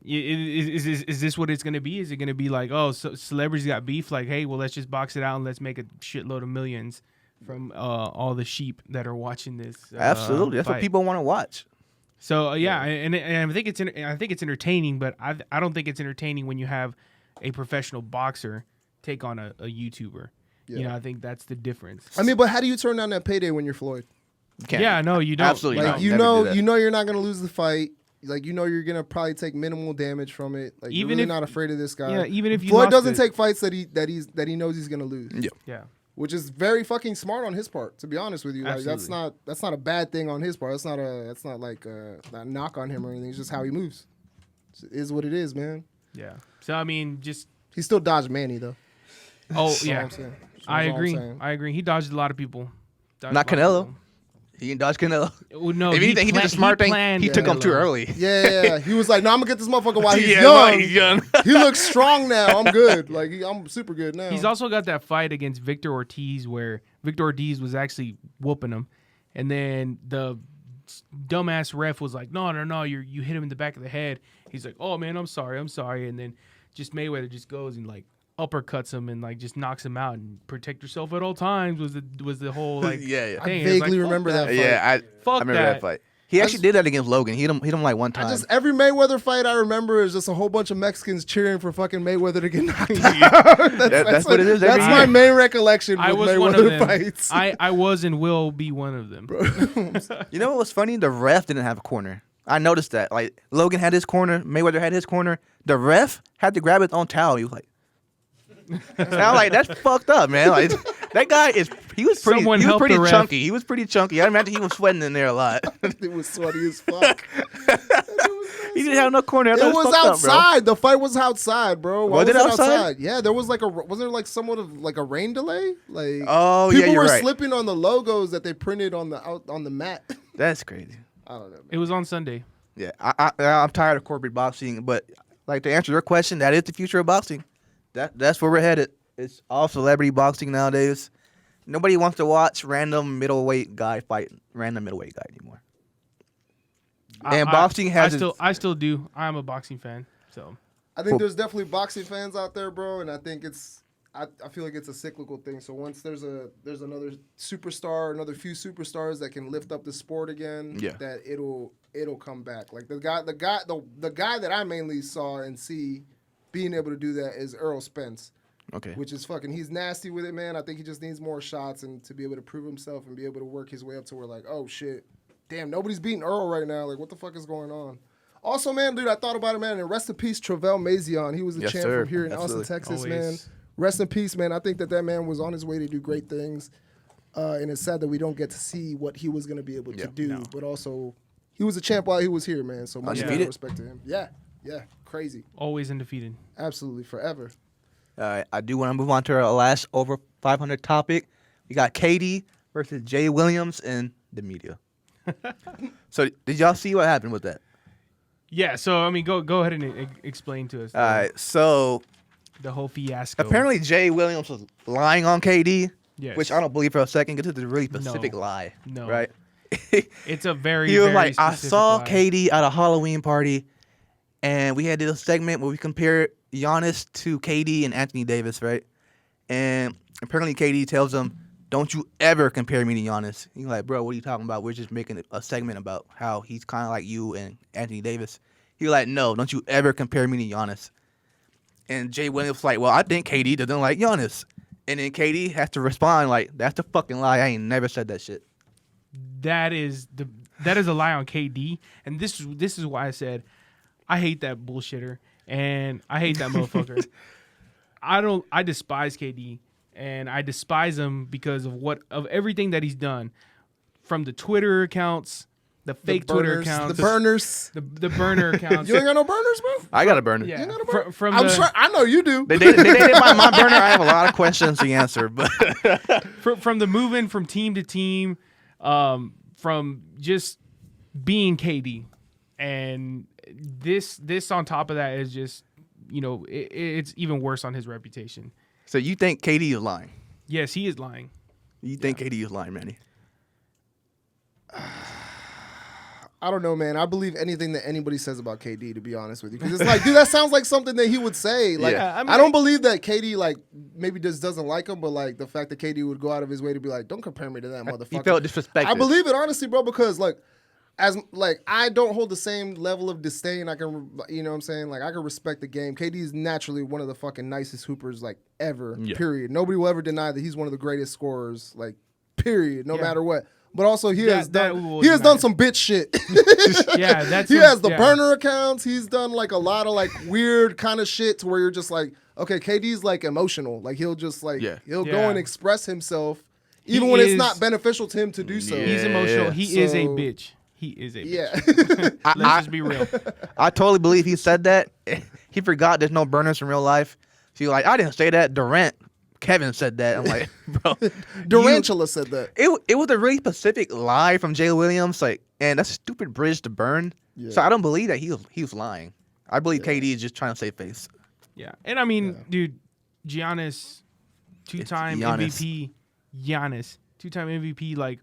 Is this what it's gonna be? Is it gonna be like, oh, so celebrities got beef? Like, hey, well, let's just box it out and let's make a shitload of millions from all the sheep that are watching this. Absolutely, that's fight. what people want to watch. So and I think it's entertaining, but I don't think it's entertaining when you have a professional boxer take on a YouTuber. Yeah. I think that's the difference. I mean, but how do you turn down that payday when you're Floyd? Yeah, no, you don't. Absolutely, like, you know you're not gonna lose the fight. Like, you're gonna probably take minimal damage from it. Like, even you're really not afraid of this guy. Yeah, even if you Floyd doesn't take fights that he knows he's gonna lose. Yeah. Which is very fucking smart on his part, to be honest with you. Like, Absolutely. that's not a bad thing on his part. That's not like a knock on him or anything. It's just how he moves. It is what it is, man. Yeah. So I mean, he still dodged Manny though. Oh yeah, I agree. He dodged a lot of people. Not Canelo. He didn't dodge Canelo. Well, no, if anything, he did a smart thing. He took him too early. Yeah. He was like, "No, I'm gonna get this motherfucker while he's young. He's young. He looks strong now. I'm good. Like, I'm super good now." He's also got that fight against Victor Ortiz where Victor Ortiz was actually whooping him, and then the dumbass ref was like, "No, you hit him in the back of the head." He's like, "Oh man, I'm sorry," and then just Mayweather just goes and like uppercuts him and like just knocks him out, and protect yourself at all times was the whole like yeah. I vaguely remember that fight. Yeah, I remember that fight. He actually did that against Logan. He hit him like one time. Every Mayweather fight I remember is just a whole bunch of Mexicans cheering for fucking Mayweather to get knocked out. That's what it is. That's my main recollection with Mayweather fights. I was and will be one of them. You know what was funny? The ref didn't have a corner. I noticed that. Like, Logan had his corner, Mayweather had his corner. The ref had to grab his own towel. He was like, and I was like, that's fucked up, man. Like, that guy he was pretty chunky. He was pretty chunky. I imagine he was sweating in there a lot. It was sweaty as fuck. He didn't have no corner. It was outside. The fight was outside, bro. Was it outside? Yeah, there was wasn't there like somewhat of like a rain delay? Like, people were slipping on the logos that they printed on the mat. That's crazy. I don't know, man. It was on Sunday. Yeah, I'm tired of corporate boxing, but like, to answer your question, that is the future of boxing. That's where we're headed. It's all celebrity boxing nowadays. Nobody wants to watch random middleweight guy fight random middleweight guy anymore. And boxing has. I still do. I'm a boxing fan, so. I think there's definitely boxing fans out there, bro, and I think I feel like it's a cyclical thing. So once there's another superstar, another few superstars that can lift up the sport again, that it'll come back. Like the guy that I mainly saw and see being able to do that is Earl Spence. Okay. Which is fucking, he's nasty with it, man. I think he just needs more shots and to be able to prove himself and be able to work his way up to where, like, oh shit, damn, nobody's beating Earl right now. Like, what the fuck is going on? Also, man, dude, I thought about it, man, and rest in peace, Travell Mazion. He was a champ from here in Austin, Texas, man. Rest in peace, man. I think that man was on his way to do great things, and it's sad that we don't get to see what he was going to be able to do. No. But also, he was a champ while he was here, man. So much respect to him. Yeah, crazy. Always undefeated. Absolutely, forever. All right, I do want to move on to our last over 500 topic. We got KD versus Jay Williams in the media. So, did y'all see what happened with that? Yeah, so, I mean, go ahead and explain to us. All right, so the whole fiasco. Apparently, Jay Williams was lying on KD, yes. Which I don't believe for a second, because it's a really specific lie. No. Right? It's a very, he was very like, I saw lie. KD at a Halloween party, and we had this segment where we compared Giannis to KD and Anthony Davis, right? And apparently KD tells him, "Don't you ever compare me to Giannis." He's like, "Bro, what are you talking about? We're just making a segment about how he's kind of like you and Anthony Davis." He's like, "No, don't you ever compare me to Giannis." And Jay Williams like, "Well, I think KD doesn't like Giannis." And then KD has to respond like, "That's a fucking lie. I ain't never said that shit." That is a lie on KD, and this is why I said I hate that bullshitter and I hate that motherfucker. I despise KD, and I despise him because of everything that he's done, from the Twitter accounts, the fake Twitter accounts, the burners, the burner accounts. You ain't got no burners, bro? I got a burner. Yeah, You got a burner? from I'm sure I know you do. They dated my burner. I have a lot of questions to answer, but from the moving from team to team, from just being KD, and this on top of that is just, it's even worse on his reputation. So you think KD is lying? Yes, he is lying. You think KD is lying, Manny? I don't know, man. I believe anything that anybody says about KD, to be honest with you. Because it's like, dude, that sounds like something that he would say. Like, Yeah. I mean, I don't believe that KD, like, maybe just doesn't like him, but, like, the fact that KD would go out of his way to be like, don't compare me to that motherfucker. He felt disrespected. I believe it, honestly, bro, because, like, I don't hold the same level of disdain. I can, you know what I'm saying? Like, I can respect the game. KD is naturally one of the fucking nicest hoopers, like, ever, period. Nobody will ever deny that he's one of the greatest scorers, like, period, no matter what. But also he has done some bitch shit. Yeah, he has the burner accounts. He's done like a lot of like weird kind of shit to where you're just like, okay, KD's like emotional. Like he'll just like he'll go and express himself even when it's not beneficial to him to do so. He's emotional. He is a bitch. He is a bitch. Yeah. Let's just be real. I totally believe he said that. He forgot there's no burners in real life. So you're like, I didn't say that. Kevin said that. I'm like, bro. Durantula said that. It was a really specific lie from Jay Williams, like, and that's a stupid bridge to burn. Yeah. So I don't believe that he was lying. I believe KD is just trying to save face. Yeah, and I mean, dude, Giannis, two-time MVP, two-time MVP. Like,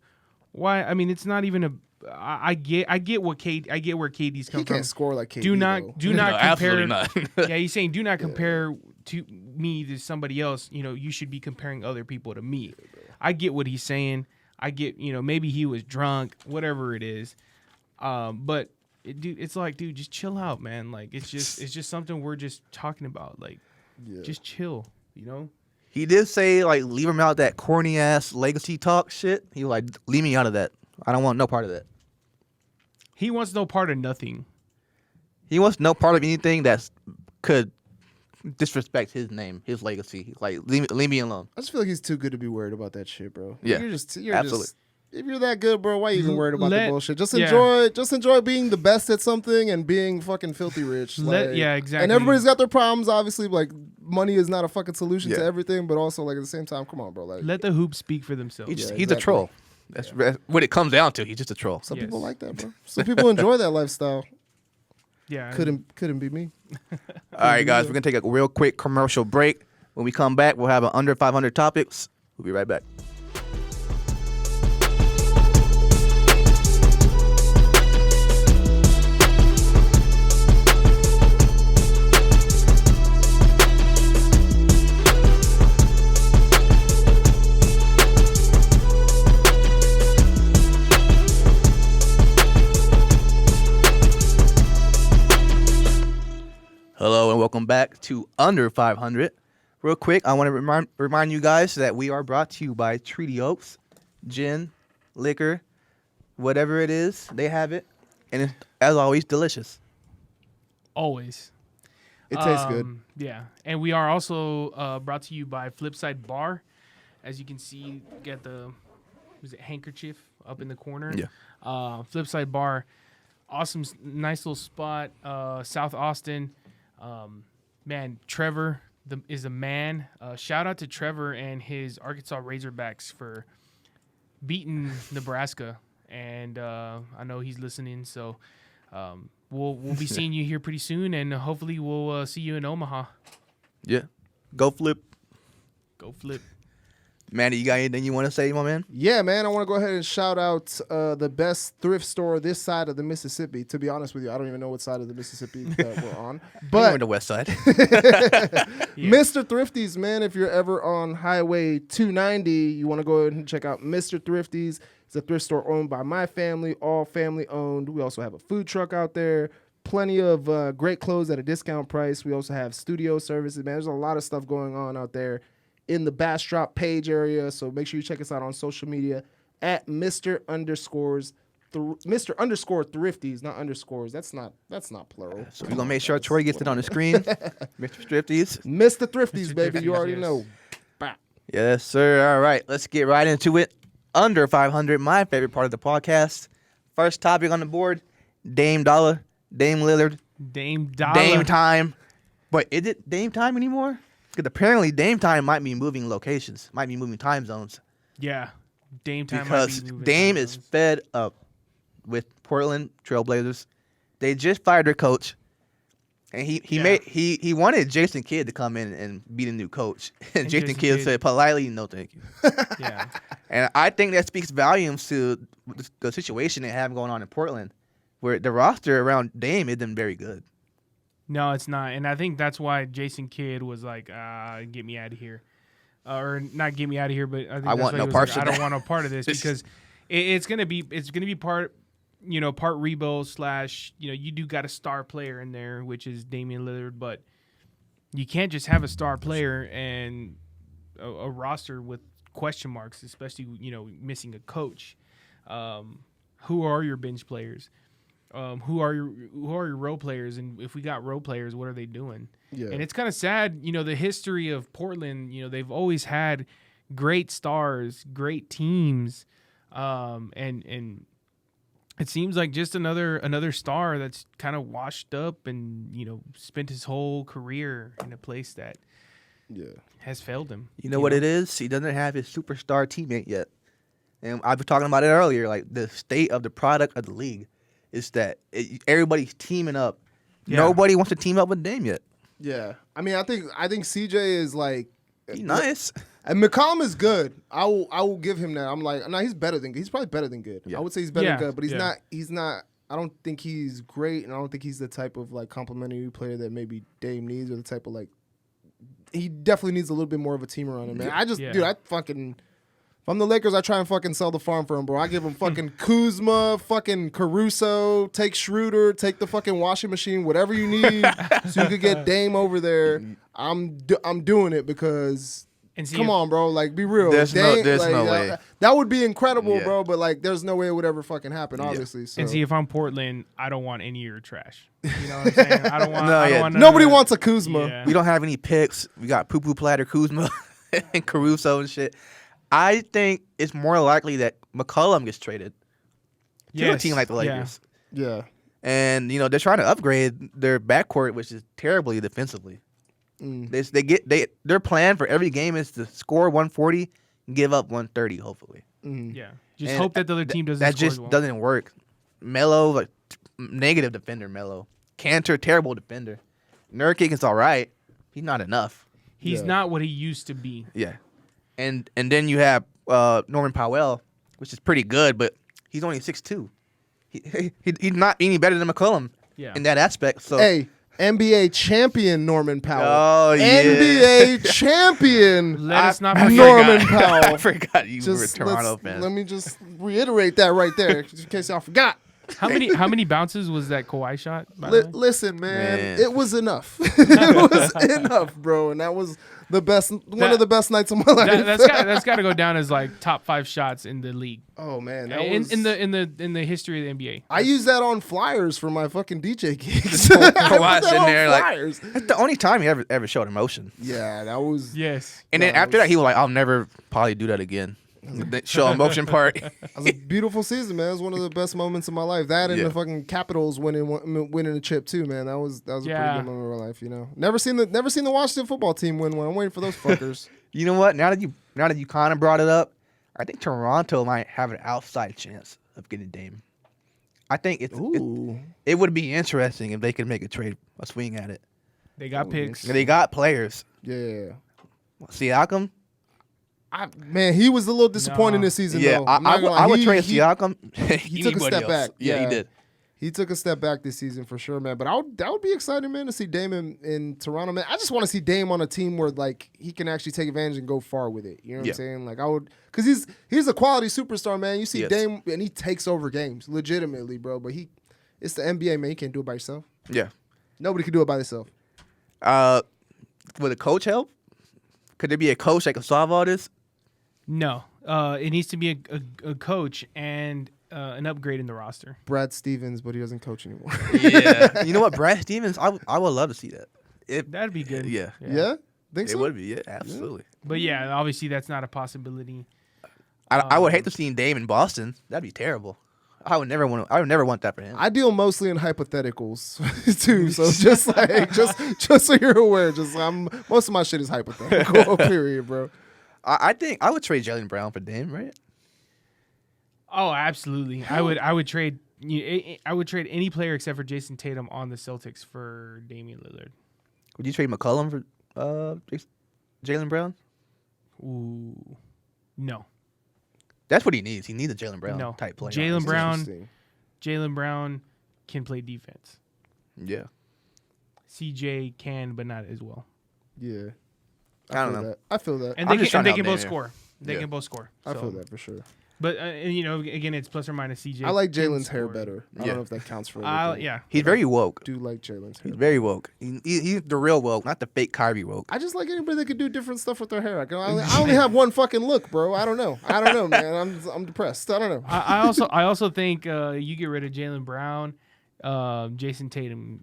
why? I mean, it's not even a. I get where KD's come from. He can't score like KD. Do not compare. Absolutely not. Yeah, he's saying do not compare to me to somebody else. You should be comparing other people to me. I get what he's saying. I get, maybe he was drunk, whatever it is. But dude, it's like, dude, just chill out, man. Like it's just something we're just talking about. Like, just chill. He did say like leave him out that corny ass legacy talk shit. He like leave me out of that. I don't want no part of that. He wants no part of nothing. He wants no part of anything that could disrespect his name, his legacy. Like leave me alone. I just feel like he's too good to be worried about that shit, bro. Yeah, you're absolutely. If you're that good, bro, why you even worried about the bullshit? Just enjoy being the best at something and being fucking filthy rich. Exactly. And everybody's got their problems. Obviously, like money is not a fucking solution to everything, but also like at the same time, come on, bro. Like let the hoops speak for themselves. He's a troll. That's what it comes down to. He's just a troll. Some people like that, bro. Some people enjoy that lifestyle. Yeah, couldn't be me. All right, guys, we're gonna take a real quick commercial break. When we come back, we'll have an under 500 topics. We'll be right back. Hello and welcome back to Under 500. Real quick, I want to remind you guys that we are brought to you by Treaty Oaks. Gin, liquor, whatever it is, they have it. And it's, as always, delicious. Always. It tastes good. Yeah. And we are also brought to you by Flipside Bar. As you can see, got the handkerchief up in the corner. Yeah. Flipside Bar. Awesome, nice little spot. South Austin. Man, Trevor is a man. Shout out to Trevor and his Arkansas Razorbacks for beating Nebraska, and I know he's listening. So we'll be seeing you here pretty soon, and hopefully we'll see you in Omaha. Yeah, go flip. Go flip. Manny, you got anything you want to say, my man? Yeah, man. I want to go ahead and shout out the best thrift store this side of the Mississippi. To be honest with you, I don't even know what side of the Mississippi that we're on. But we're the west side. Mr. Thrifty's, man. If you're ever on Highway 290, you want to go ahead and check out Mr. Thrifty's. It's a thrift store owned by my family, all family owned. We also have a food truck out there. Plenty of great clothes at a discount price. We also have studio services, man. There's a lot of stuff going on out there in the Bastrop page area. So make sure you check us out on social media at Mr. Thrifties, not underscores. That's not plural. So we're gonna make sure Troy gets it on the screen. Mr. Thrifties. Mr. Thrifties, Mr. baby. Thrifties, You already yes. know. Yes, sir. All right, let's get right into it. Under 500, my favorite part of the podcast. First topic on the board: Dame Dollar, Dame Lillard, Dame Dollar. Dame Time. But is it Dame Time anymore? Because apparently Dame Time might be moving locations, might be moving time zones. Yeah. Dame Time. Because might be moving Dame time is zones. fed up with Portland Trailblazers. They just fired their coach, and he wanted Jason Kidd to come in and be the new coach. And Jason Kidd said politely, "No, thank you." Yeah. And I think that speaks volumes to the situation they have going on in Portland, where the roster around Dame isn't very good. No, it's not. And I think that's why Jason Kidd was like, get me out of here. Or not get me out of here, but I think I want no parts of I don't that. want no part of this because it's gonna be part rebuild / you do got a star player in there, which is Damian Lillard, but you can't just have a star player and a roster with question marks, especially missing a coach. Who are your bench players? Who are your role players? And if we got role players, what are they doing? Yeah. And it's kind of sad, the history of Portland, they've always had great stars, great teams. And it seems like just another star that's kind of washed up and, spent his whole career in a place that has failed him. You know what it is? He doesn't have his superstar teammate yet. And I was talking about it earlier, like the state of the product of the league is that everybody's teaming up. Yeah. Nobody wants to team up with Dame yet. Yeah. I mean, I think CJ is like he's nice. And McCollum is good. I will give him that. I'm like, no, he's probably better than good. Yeah. I would say he's better than good, but he's not I don't think he's great, and I don't think he's the type of like complimentary player that maybe Dame needs, or the type of like he definitely needs a little bit more of a team around him, man. If I'm the Lakers, I try and fucking sell the farm for him, bro. I give him fucking Kuzma, fucking Caruso, take Schroeder, take the fucking washing machine, whatever you need, so you could get Dame over there. I'm doing it because come on, bro. Like, be real. There's no way. That would be incredible, bro. But like, there's no way it would ever fucking happen, obviously. So. And see, if I'm Portland, I don't want any of your trash. You know what I'm saying? I don't want. Nobody wants a Kuzma. Yeah. We don't have any picks. We got poo-poo platter Kuzma and Caruso and shit. I think it's more likely that McCollum gets traded to a team like the Lakers. Yeah. And, they're trying to upgrade their backcourt, which is terribly defensively. Their plan for every game is to score 140 and give up 130, hopefully. Yeah. Just hope that the other team doesn't That score just as well. doesn't work. Melo, like, negative defender, Melo. Cantor, terrible defender. Nurkic is all right. He's not enough. He's not what he used to be. Yeah. And then you have Norman Powell, which is pretty good, but he's only 6'2". He's not any better than McCollum in that aspect. So hey, NBA champion Norman Powell. Oh yeah, NBA champion. Let us not forget Norman Powell. I forgot you were a Toronto fan. Let me just reiterate that right there, just in case y'all forgot. How many bounces was that Kawhi shot? By the way? Listen, man, it was enough. It was enough, bro, and that was one of the best nights of my life. That's got to go down as like top 5 shots in the league. Oh man, in the history of the NBA. I use that on flyers for my fucking DJ gigs. Kawhi's in there like that's the only time he ever showed emotion. Yeah, that was And then after that, he was like, "I'll never probably do that again." The show emotion part. It was a beautiful season, man. It was one of the best moments of my life. That and the fucking Capitals winning the chip too, man. That was a pretty good moment of my life. Never seen the Washington football team win one. I'm waiting for those fuckers. You know what? Now that you kind of brought it up, I think Toronto might have an outside chance of getting Dame. I think it would be interesting if they could make a swing at it. They got picks. They got players. Yeah. Siakam. Man, he was a little disappointing this season. Yeah, though. I would trade Siakam. He took a step back. Yeah, he did. He took a step back this season for sure, man. But that would be exciting, man, to see Dame in Toronto, man. I just want to see Dame on a team where like he can actually take advantage and go far with it. You know what I'm saying? Like I would, because he's a quality superstar, man. You see Dame and he takes over games legitimately, bro. But it's the NBA, man. You can't do it by yourself. Yeah, nobody can do it by themselves. Would a coach help? Could there be a coach that can solve all this? No, it needs to be a coach and an upgrade in the roster. Brad Stevens, but he doesn't coach anymore. Yeah, you know what, Brad Stevens, I would love to see that. That'd be good. Yeah. Think so? It would be. Yeah, absolutely. But yeah, obviously that's not a possibility. I would hate to see Dame in Boston. That'd be terrible. I would never want that for him. I deal mostly in hypotheticals too, so just so you're aware, most of my shit is hypothetical. Period, bro. I think I would trade Jaylen Brown for Dame, right? Oh, absolutely. I would trade any player except for Jason Tatum on the Celtics for Damian Lillard. Would you trade McCollum for Jaylen Brown? Ooh, no. That's what he needs. He needs a Jaylen Brown type player. Jaylen Brown can play defense. Yeah. CJ can, but not as well. Yeah. I don't know. I feel that. And they can both score. They can both score. I feel that for sure. But again, it's plus or minus CJ. I like Jalen's hair better. I don't know if that counts for anything. Yeah. He's very woke. I do like Jalen's hair. He's very woke. He's the real woke, not the fake Kyrie woke. I just like anybody that could do different stuff with their hair. I only have one fucking look, bro. I don't know, man. I'm depressed. I don't know. I also think you get rid of Jaylen Brown, Jason Tatum,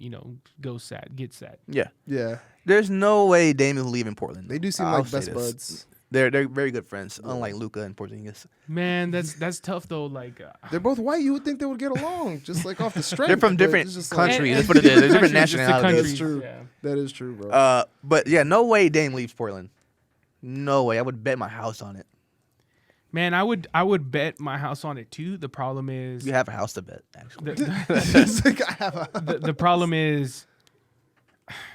gets sad. Yeah. Yeah. There's no way Dame is leaving Portland. They do seem like best buds. They're very good friends, unlike Luka and Porzingis. Man, that's tough though. Like they're both white. You would think they would get along, just like off the strength. They're from different countries. That's what it is. They're different nationalities. That's true. Yeah. That is true, bro. But yeah, no way Dame leaves Portland. No way. I would bet my house on it. Man, I would bet my house on it too. The problem is you have a house to bet. Actually, the problem is.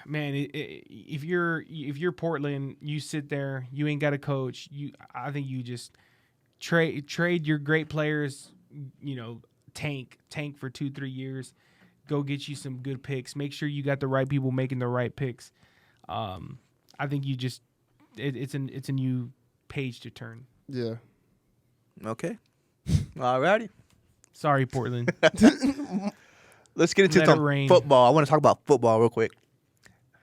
Man, if you're Portland, you sit there, you ain't got a coach. I think you just trade your great players. Tank for 2-3 years. Go get you some good picks. Make sure you got the right people making the right picks. I think you just it's a new page to turn. Yeah. Okay. Alrighty. Sorry, Portland. Let's get into some football. I want to talk about football real quick.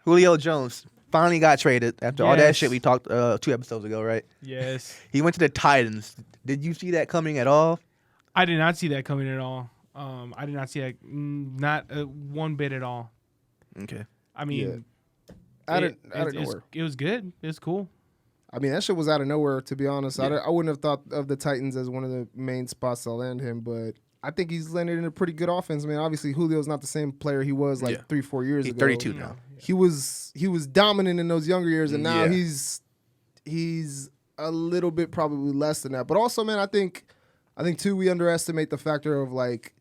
Julio Jones finally got traded after all that shit we talked 2 episodes ago, right? Yes. He went to the Titans. Did you see that coming at all? I did not see that coming at all. I did not see that, not one bit at all. Okay. I mean, out of nowhere. It was good. It was cool. I mean, that shit was out of nowhere, to be honest. Yeah. I wouldn't have thought of the Titans as one of the main spots to land him, but I think he's landed in a pretty good offense, man. Obviously, Julio's not the same player he was 3-4 years ago. He's 32 now. He was dominant in those younger years, and now he's a little bit probably less than that. But also, man, I think too we underestimate the factor of like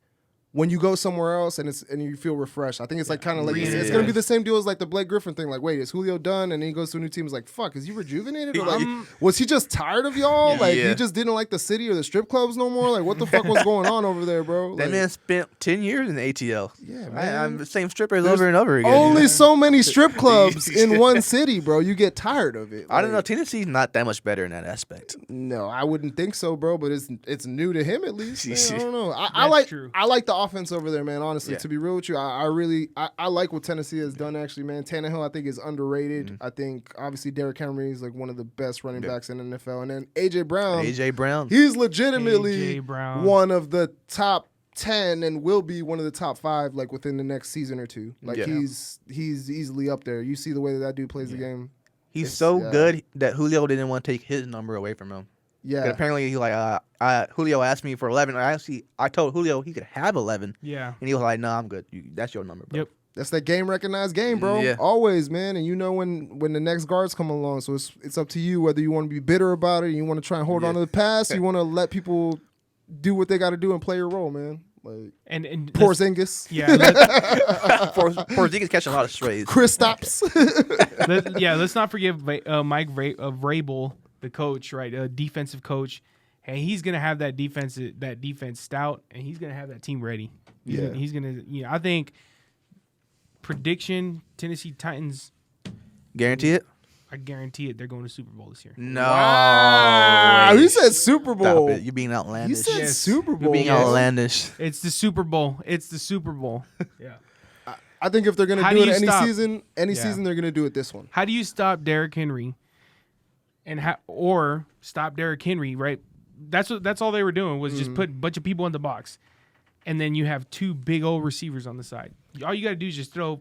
when you go somewhere else and you feel refreshed. I think it's like kind of like it's gonna be the same deal as like the Blake Griffin thing. Like, wait, is Julio done? And then he goes to a new team. It's like, fuck, is he rejuvenated? Or like, was he just tired of y'all? Like, he just didn't like the city or the strip clubs no more? Like, what the fuck was going on over there, bro? That man spent 10 years in the ATL. Yeah, man. I'm the same strippers over and over again. Only so many strip clubs in one city, bro. You get tired of it. I don't know. Tennessee's not that much better in that aspect. No, I wouldn't think so, bro. But it's new to him at least. Man, I don't know. I like the offense over there, man. Honestly, to be real with you, I really like what Tennessee has done. Actually, man, Tannehill I think is underrated. Mm-hmm. I think obviously Derrick Henry is like one of the best running backs in the NFL, and then AJ Brown, he's legitimately one of the top 10 and will be one of the top 5 like within the next season or two. Like he's easily up there. You see the way that dude plays the game. He's so good that Julio didn't want to take his number away from him. Yeah. Apparently, he Julio asked me for 11. I told Julio he could have 11. Yeah. And he was like, "No, I'm good. That's your number, bro." Yep. That's that game recognized game, bro. Yeah. Always, man. And you know when the next guards come along, so it's up to you whether you want to be bitter about it, you want to try and hold on to the past, you want to let people do what they got to do and play your role, man. Like and Porzingis. Yeah. Porzingis catching a lot of strays. Kristaps. Let's not forget Mike Vrabel the coach, right, a defensive coach, and he's gonna have that defense stout, and he's gonna have that team ready. He's gonna. I think prediction: Tennessee Titans. Guarantee it. I guarantee it. They're going to Super Bowl this year. No. Wow. He said Super Bowl. Stop it. You're being outlandish. He said Super Bowl. You're being outlandish. It's the Super Bowl. It's the Super Bowl. Yeah. I think if they're going to do it any season, they're going to do it this one. How do you stop Derrick Henry or stop Derrick Henry, right? That's all they were doing was just put a bunch of people in the box. And then you have two big old receivers on the side. All you got to do is just throw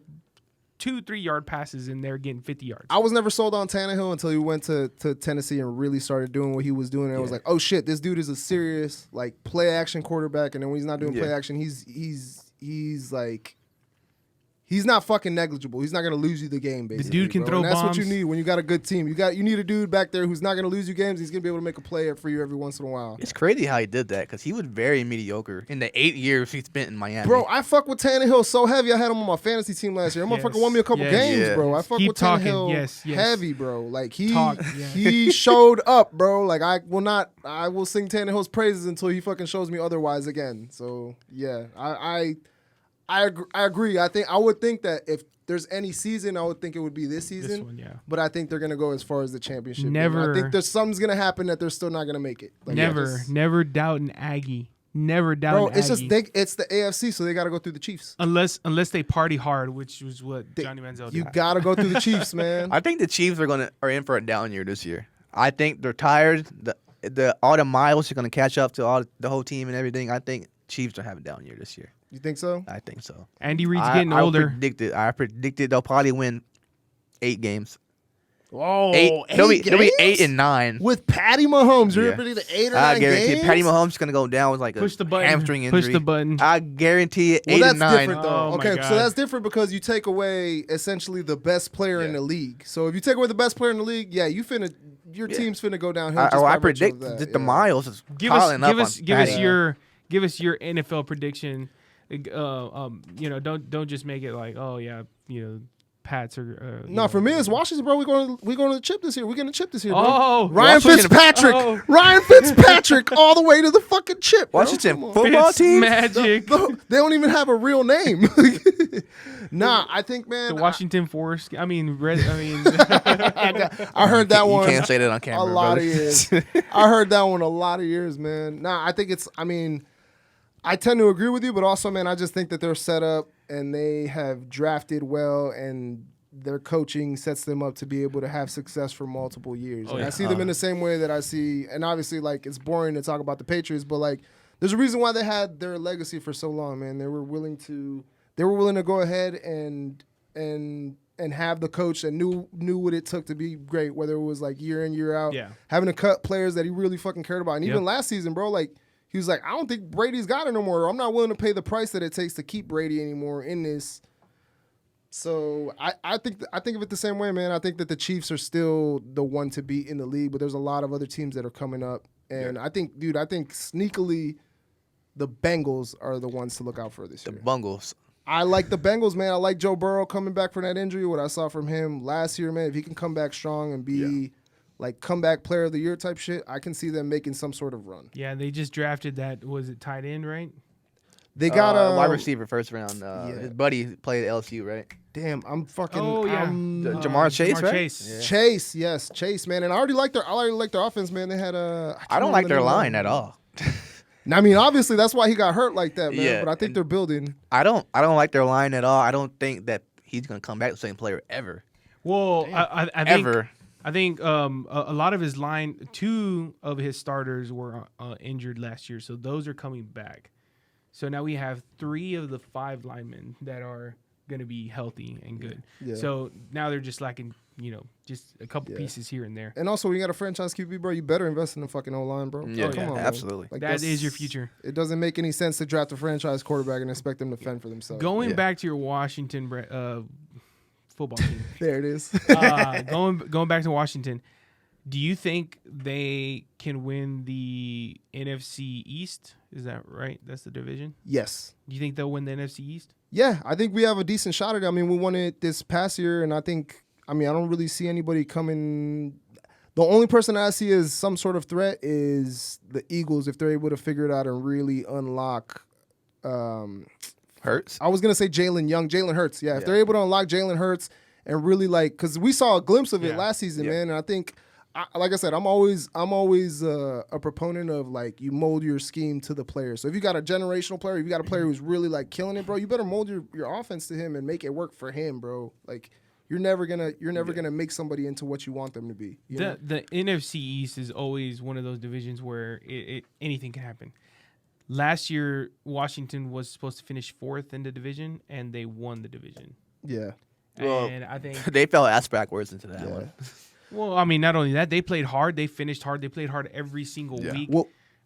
2-3 yard passes in there getting 50 yards. I was never sold on Tannehill until he went to Tennessee and really started doing what he was doing. And I was like, oh shit, this dude is a serious like play action quarterback. And then when he's not doing play action, he's like he's not fucking negligible. He's not gonna lose you the game, basically. The dude can throw and that's bombs. what you need when you got a good team. You need a dude back there who's not gonna lose you games. He's gonna be able to make a play for you every once in a while. It's crazy how he did that because he was very mediocre in the 8 years he spent in Miami. Bro, I fuck with Tannehill so heavy. I had him on my fantasy team last year. Motherfucker won me a couple games, bro. I fuck with Tannehill heavy, bro. Like he showed up, bro. Like I will sing Tannehill's praises until he fucking shows me otherwise again. So yeah, I agree. I would think that if there's any season, I would think it would be this season. This one, yeah. But I think they're gonna go as far as the championship. Never. I think there's something's gonna happen that they're still not gonna make it. Like, never doubt an Aggie. Never doubt bro, an it's Aggie. it's the AFC, so they gotta go through the Chiefs. Unless they party hard, which was what Johnny Manziel did. You gotta go through the Chiefs, man. I think the Chiefs are in for a down year this year. I think they're tired. All the miles are gonna catch up to the whole team and everything. I think Chiefs are having a down year this year. You think so? I think so. Andy Reid's getting older. I predicted they'll probably win 8 games. Whoa, They'll be 8 and 9 with Patty Mahomes. You're predicting 8 or 9 games. I guarantee Patty Mahomes is gonna go down with like a hamstring injury. Push the button. I guarantee it. 8 that's and 9. Different though. Okay, so that's different because you take away essentially the best player in the league. So if you take away the best player in the league, your team's finna go downhill. I predict that the miles is piling up on Patty. Give us your NFL prediction. Don't just make it like, oh yeah, Pats are. No, for me it's Washington, bro. We're going to the chip this year. We're getting the chip this year, bro. Oh, Ryan Fitzpatrick. Oh. Ryan Fitzpatrick all the way to the fucking chip. Bro. Washington football team. Magic. They don't even have a real name. Nah, I think, man. The Washington Forest. I heard that one. You can't say that on camera. A lot of years. I heard that one a lot of years, man. Nah, I think it's. I tend to agree with you, but also, man, I just think that they're set up and they have drafted well, and their coaching sets them up to be able to have success for multiple years. I see them in the same way that I see, and obviously, like, it's boring to talk about the Patriots, but like, there's a reason why they had their legacy for so long, man. They were willing to go ahead and have the coach that knew what it took to be great, whether it was like year in, year out, having to cut players that he really fucking cared about, and even last season, bro, like. He was like, I don't think Brady's got it no more. I'm not willing to pay the price that it takes to keep Brady anymore in this. So I think of it the same way, man. I think that the Chiefs are still the one to beat in the league, but there's a lot of other teams that are coming up. And I think sneakily the Bengals are the ones to look out for this year. The Bengals. I like the Bengals, man. I like Joe Burrow coming back from that injury. What I saw from him last year, man, if he can come back strong and be like comeback player of the year type shit, I can see them making some sort of run. Yeah, they just drafted that. Was it tight end, right? They got a wide receiver first round. His buddy played at LSU, right? Damn, I'm fucking. Oh yeah, Jamar Chase, right? Chase. Chase, man. And I already like their offense, man. They had a. I don't like their line at all. I mean, obviously that's why he got hurt like that, man. But I think they're building. I don't like their line at all. I don't think that he's gonna come back the same player ever. Well, I think ever. I think a lot of his line, 2 of his starters were injured last year, so those are coming back. So now we have 3 of the 5 linemen that are going to be healthy and good. Yeah. So now they're just lacking, just a couple pieces here and there. And also, when you got a franchise QB, bro, you better invest in the fucking O-line, bro. Yeah, come on, absolutely. Like, that is your future. It doesn't make any sense to draft a franchise quarterback and expect them to fend for themselves. Going back to your Washington football team. There it is. Going back to Washington, do you think they can win the NFC East? Is that right? That's the division? Yes. Do you think they'll win the NFC East? Yeah, I think we have a decent shot at it. I mean, we won it this past year, and I don't really see anybody coming. The only person I see as some sort of threat is the Eagles if they're able to figure it out and really unlock. Hurts. I was gonna say Jalen Hurts. Yeah, if they're able to unlock Jalen Hurts and really because we saw a glimpse of it last season, man. And I think, like I said, I'm always a proponent of you mold your scheme to the player. So if you got a generational player, if you got a player who's really killing it, bro, you better mold your offense to him and make it work for him, bro. You're never gonna make somebody into what you want them to be. The NFC East is always one of those divisions where anything can happen. Last year, Washington was supposed to finish 4th in the division, and they won the division. Yeah. And I think they fell ass backwards into that one. Well, I mean, not only that, they played hard. They finished hard. They played hard every single week,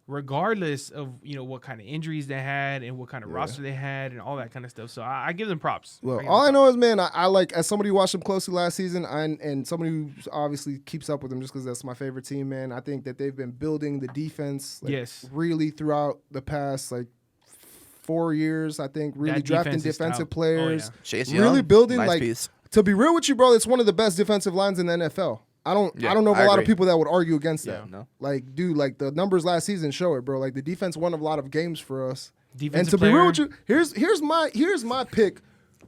regardless of what kind of injuries they had and what kind of roster they had and all that kind of stuff. So I give them props. Well, all I know is, man, I as somebody who watched them closely last season, and somebody who obviously keeps up with them just because that's my favorite team, man. I think that they've been building the defense, really throughout the past 4 years. I think really drafting defensive players, really building piece. To be real with you, bro, it's one of the best defensive lines in the NFL. I don't know of a lot of people that would argue against that. No. Dude, the numbers last season show it, bro. The defense won a lot of games for us. And to be real with you, here's my pick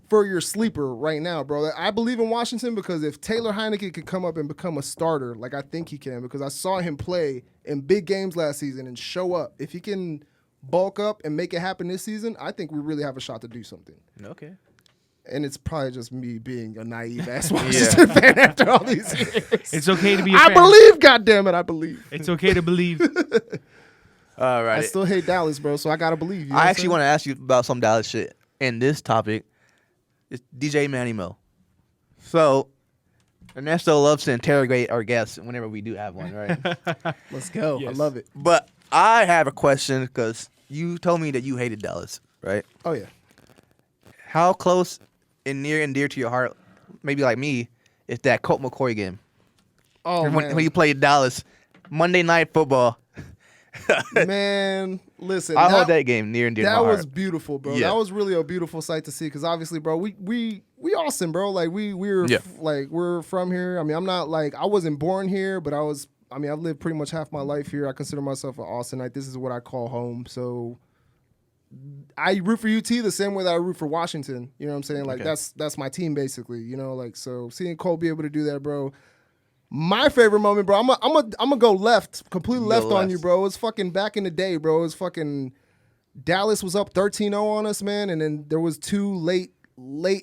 for your sleeper right now, bro. I believe in Washington because if Taylor Heineke could come up and become a starter, I think he can, because I saw him play in big games last season and show up. If he can bulk up and make it happen this season, I think we really have a shot to do something. Okay. And it's probably just me being a naive ass Washington fan after all these years. It's okay to be a fan. I believe, goddammit, I believe. It's okay to believe. All right. I still hate Dallas, bro, so I got to believe. You know I actually want to ask you about some Dallas shit. And this topic is DJ Manny Mo. So, Ernesto loves to interrogate our guests whenever we do have one, right? Let's go. Yes. I love it. But I have a question because you told me that you hated Dallas, right? Oh, yeah. How close and near and dear to your heart, maybe like me, is that Colt McCoy game? Oh, man. When you played Dallas, Monday Night Football. Man, listen. I hold that game near and dear to my heart. That was beautiful, bro. Yeah. That was really a beautiful sight to see because obviously, bro, we Austin, bro. We're from here. I mean, I'm not I wasn't born here, but I've lived pretty much half my life here. I consider myself an Austinite. This is what I call home. So I root for UT the same way that I root for Washington. You know what I'm saying? That's my team basically. So seeing Cole be able to do that, bro. My favorite moment, bro. I'm gonna go completely left on you, bro. It's fucking back in the day, bro. It's fucking Dallas was up 13-0 on us, man, and then there was 2 late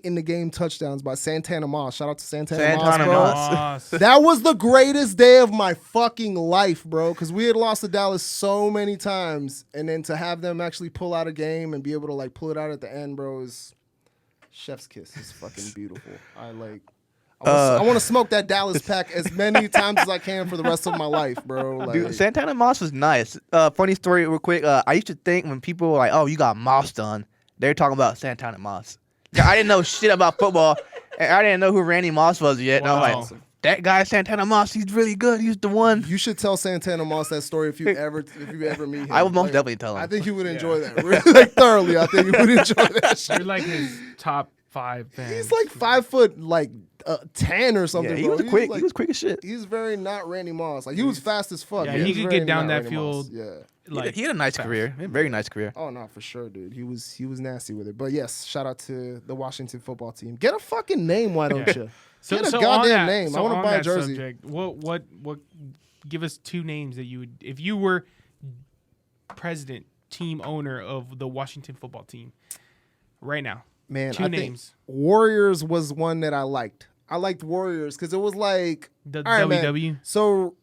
in the game touchdowns by Santana Moss. Shout out to Santana Moss, bro. That was the greatest day of my fucking life, bro, because we had lost to Dallas so many times, and then to have them actually pull out a game and be able to pull it out at the end, bro, is chef's kiss. It's fucking beautiful. I want to smoke that Dallas pack as many times as I can for the rest of my life, bro. Dude, Santana Moss was nice. Funny story real quick. I used to think when people were like, oh, you got Moss on, they're talking about Santana Moss. I didn't know shit about football, and I didn't know who Randy Moss was yet. Wow. And I was like, that guy Santana Moss, he's really good. He's the one. You should tell Santana Moss that story if you ever meet him. I would most definitely tell him. I think he would enjoy that really, thoroughly. I think he would enjoy that shit. You're his top 5 fan. He's 5 foot 10 or something. Yeah, he bro. was quick. He was quick as shit. He's very not Randy Moss. He was fast as fuck. Yeah, he could get down that field. Yeah. He had a nice career. He had a very nice career. Oh no, for sure, dude. He was nasty with it. But yes, shout out to the Washington football team. Get a fucking name, why don't you? Get a goddamn name. I want to buy a jersey. Subject, what? Give us 2 names that you would, if you were president, team owner of the Washington football team, right now. Man, 2 names. Warriors was one that I liked. I liked Warriors because it was the WW. Man, so.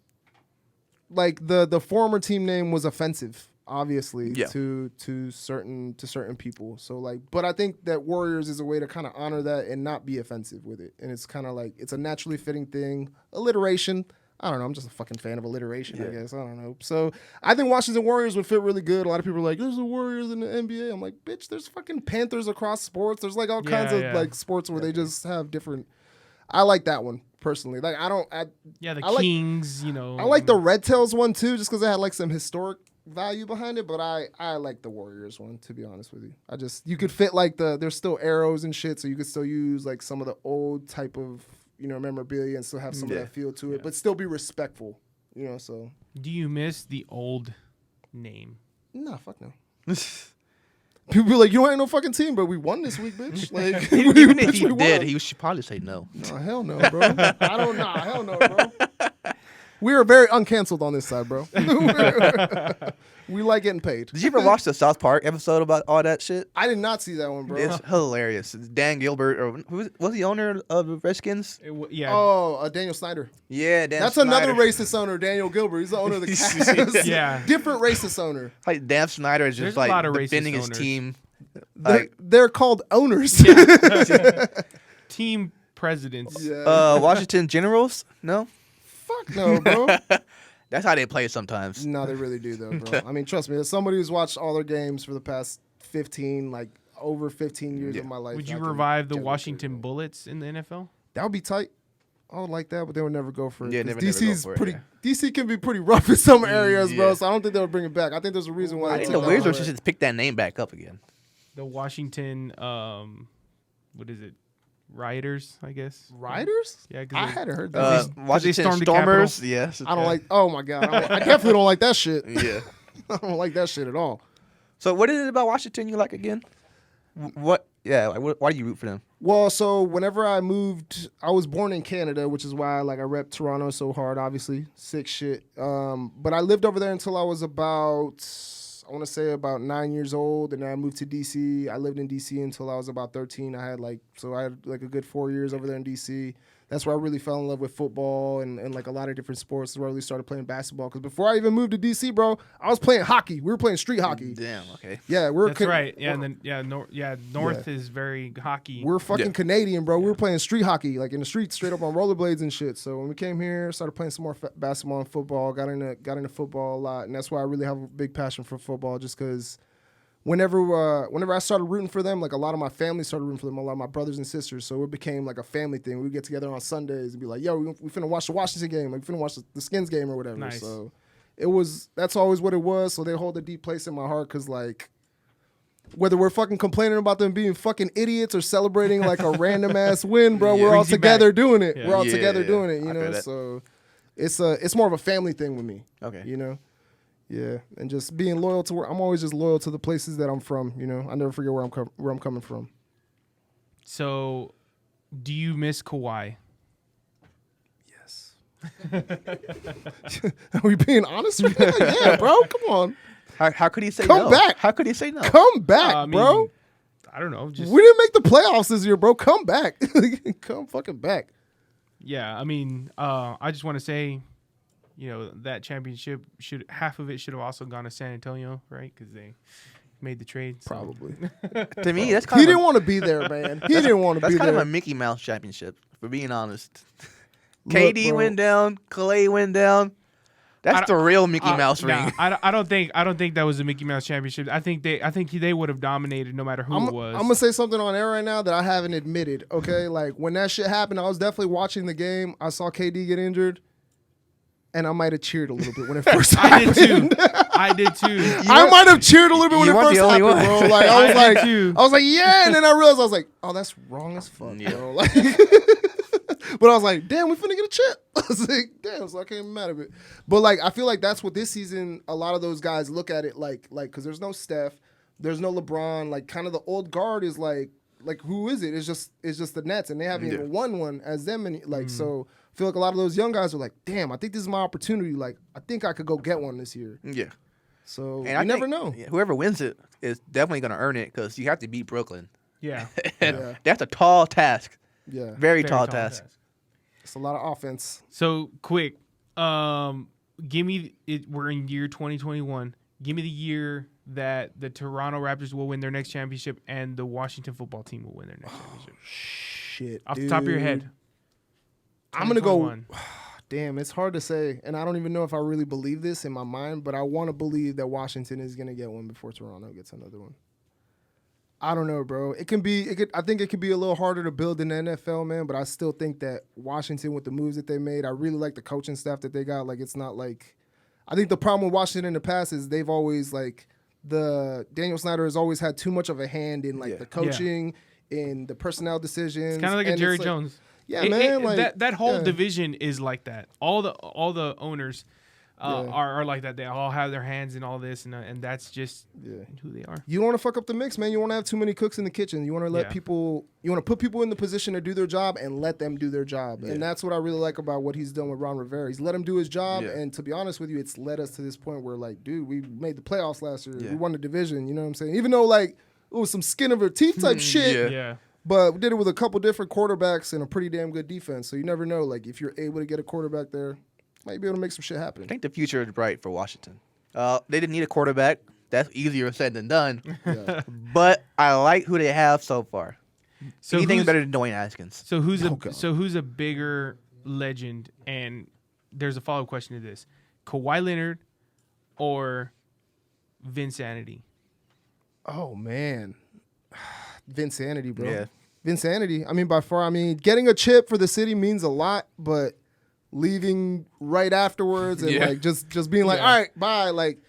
The former team name was offensive, obviously, to certain people. So but I think that Warriors is a way to kind of honor that and not be offensive with it. And it's kind of it's a naturally fitting thing. Alliteration. I don't know. I'm just a fucking fan of alliteration, I guess. I don't know. So I think Washington Warriors would fit really good. A lot of people are like, there's the Warriors in the NBA. I'm like, bitch, there's fucking Panthers across sports. There's all kinds of sports where they just have different. I like that one. Personally, the Kings, I like the Red Tails one too, just because it had some historic value behind it. But I like the Warriors one, to be honest with you. You could fit there's still arrows and shit, so you could still use some of the old type of memorabilia and still have some of that feel to it, but still be respectful, so. Do you miss the old name? Nah, fuck no. People be like, you ain't no fucking team, but we won this week, bitch. Like, even if he did, he should probably say no. No, hell no, bro. I don't know. Hell no, bro. We are very uncanceled on this side, bro. We like getting paid. Did you ever watch the South Park episode about all that shit? I did not see that one, bro. It's hilarious. It's Dan Gilbert, or who was the owner of the Redskins? Oh, Daniel Snyder. Yeah, That's Snyder. Another racist owner, Daniel Gilbert. He's the owner of the Cavs. Yeah. Different racist owner. Like Dan Snyder is just There's a lot of defending racist his owners. team. They're called owners. Team presidents. Yeah. Washington Generals? No? Fuck no, bro. That's how they play sometimes. No, they really do, though, bro. I mean, trust me, as somebody who's watched all their games for the past over 15 years of my life. Would you revive the Washington Bullets in the NFL? That would be tight. I would like that, but they would never go for it. Yeah, never DC's go for it, DC can be pretty rough in some areas, bro. So I don't think they'll bring it back. I think there's a reason why. I think the Wizards should just pick that name back up again. The Washington, what is it? Rioters, I guess. Rioters? Yeah, I hadn't heard that. Washington stormed the Stormers. Capitol. Yes. I don't like. Oh my god, I definitely don't like that shit. Yeah. I don't like that shit at all. So what is it about Washington you like again? What? Yeah. Like, why do you root for them? Well, so whenever I moved, I was born in Canada, which is why I rep Toronto so hard. Obviously, sick shit. But I lived over there until I was about 9 years old, and then I moved to DC. I lived in DC until I was about 13. I had a good 4 years over there in DC. That's where I really fell in love with football and like a lot of different sports. That's where I really started playing basketball. Because before I even moved to DC, bro, I was playing hockey. We were playing street hockey. Damn. Okay. Yeah, That's right. Yeah, and then North is very hockey. We're fucking Canadian, bro. We were playing street hockey, like in the streets, straight up on rollerblades and shit. So when we came here, started playing some more basketball and football. Got into football a lot, and that's why I really have a big passion for football. Just because whenever I started rooting for them, like a lot of my family started rooting for them, a lot of my brothers and sisters. So it became like a family thing. We'd get together on Sundays and be like, yo, we finna watch the Washington game. Like, we finna watch the Skins game or whatever. Nice. So that's always what it was. So they hold a deep place in my heart because, like, whether we're fucking complaining about them being fucking idiots or celebrating like a random ass win, bro, we're all together doing it. Yeah. We're all together doing it, you know? So it's more of a family thing with me. Okay. You know? Yeah, and just being loyal to I'm always just loyal to the places that I'm from. You know, I never forget where I'm coming from. So, do you miss Kawhi? Yes. Are we being honest? Yeah, bro. Come on. How could he say no? Come back. How could he say no? Come back, bro. I don't know. We didn't make the playoffs this year, bro. Come back. Come fucking back. Yeah, I mean, I just want to say, you know, that championship half of it should have also gone to San Antonio, right? Because they made the trade. So. Probably. To me, that's kind he didn't want to be there, man. He didn't want to be there. That's kind of a Mickey Mouse championship, for being honest. KD went down, Clay went down. That's the real Mickey Mouse ring. I don't think that was a Mickey Mouse championship. I think they would have dominated no matter who it was. I'm gonna say something on air right now that I haven't admitted. Okay, like when that shit happened, I was definitely watching the game. I saw KD get injured. And I might have cheered a little bit when it first happened. I did too. I might have cheered a little bit when it first happened, bro. Like I was like, yeah, and then I realized I was like, oh, that's wrong as fuck, bro. Like, but I was like, damn, we finna get a chip. I was like, damn, so I can't be mad at it. But like, I feel like that's what this season. A lot of those guys look at it like, because there's no Steph, there's no LeBron. Like, kind of the old guard is like who is it? It's just the Nets, and they haven't even won one as them. And like, so. I feel like a lot of those young guys are like, damn, I think this is my opportunity. Like, I think I could go get one this year. Yeah. So you never know. Whoever wins it is definitely going to earn it because you have to beat Brooklyn. Yeah. That's a tall task. Yeah. Very tall task. It's a lot of offense. So, quick, give me it. We're in year 2021. Give me the year that the Toronto Raptors will win their next championship and the Washington football team will win their next championship. Shit. Off the top of your head. I'm going to go, damn, it's hard to say. And I don't even know if I really believe this in my mind, but I want to believe that Washington is going to get one before Toronto gets another one. I don't know, bro. I think it could be a little harder to build in the NFL, man, but I still think that Washington, with the moves that they made, I really like the coaching staff that they got. Like, it's not like, I think the problem with Washington in the past is they've always, like, Daniel Snyder has always had too much of a hand in, like, the coaching, in the personnel decisions. It's kind of like a Jerry Jones. Yeah, man. Like that whole division is like that. All the owners are like that. They all have their hands in all this, and that's just who they are. You don't want to fuck up the mix, man. You want to have too many cooks in the kitchen. You want to let people. You want to put people in the position to do their job and let them do their job. And that's what I really like about what he's done with Ron Rivera. He's let him do his job, and to be honest with you, it's led us to this point where, like, dude, we made the playoffs last year. We won the division. You know what I'm saying? Even though like it was some skin of her teeth type shit. Yeah. But we did it with a couple different quarterbacks and a pretty damn good defense. So you never know. Like if you're able to get a quarterback there, might be able to make some shit happen. I think the future is bright for Washington. They didn't need a quarterback. That's easier said than done. But I like who they have so far. So anything's better than Dwayne Haskins. So who's a bigger legend? And there's a follow-up question to this: Kawhi Leonard or Vinsanity? Oh man. Vinsanity, bro. Yeah. Vinsanity. I mean, by far. I mean, getting a chip for the city means a lot, but leaving right afterwards and like just being like, all right, bye. Like,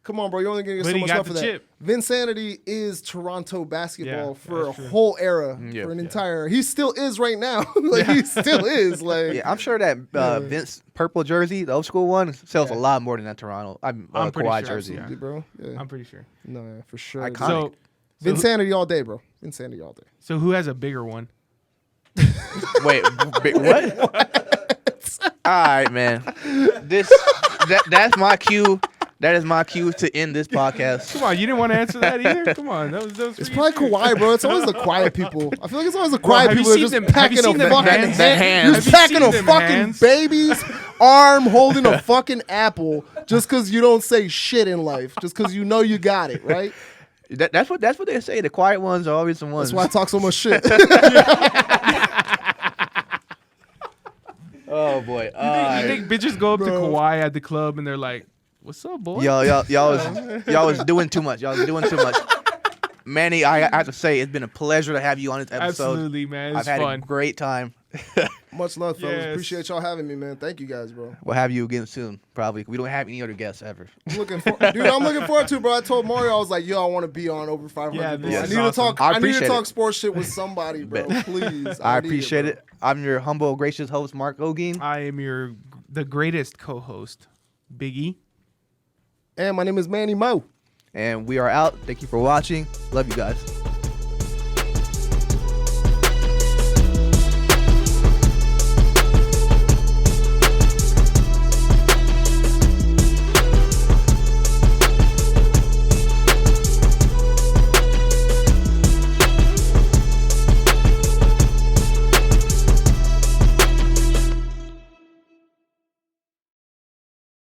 come on, bro. You're only gonna get so much stuff for that. Chip. Vinsanity is Toronto basketball for a whole era, for an entire. He still is right now. He still is. Like, I'm sure that Vince purple jersey, the old school one, sells a lot more than that Toronto. I'm pretty Kawhi sure, jersey, bro. Yeah. I'm pretty sure. No, for sure. Iconic. So Vinsanity all day, bro. Vinsanity all day. So who has a bigger one? Wait, what? All right, man. That's my cue. That is my cue to end this podcast. Come on, you didn't want to answer that either. Come on, that was it's probably Kawhi, bro. It's always the quiet people. I feel like it's always the quiet people that just packing a fucking hand. You're packing a fucking baby's arm, holding a fucking apple, just because you don't say shit in life, just because you know you got it, right? That's what they say. The quiet ones are always the ones. That's why I talk so much shit. Oh boy! You think bitches go up to Kawhi at the club and they're like, "What's up, boy?" Y'all was doing too much. Y'all was doing too much. Manny, I have to say, it's been a pleasure to have you on this episode. Absolutely, man. It's I've had fun. a great time. Much love, fellas. Appreciate y'all having me, man. Thank you guys, bro. We'll have you again soon, probably. We don't have any other guests ever. I'm looking forward to it, bro. I told Mario, I was like, yo, I want to be on Over 500, bro. I need to talk sports shit with somebody, bro. Please. I appreciate it. I'm your humble, gracious host, Mark Ogeen. I am the greatest co-host, Big E. And my name is Manny Mo. And we are out. Thank you for watching. Love you guys.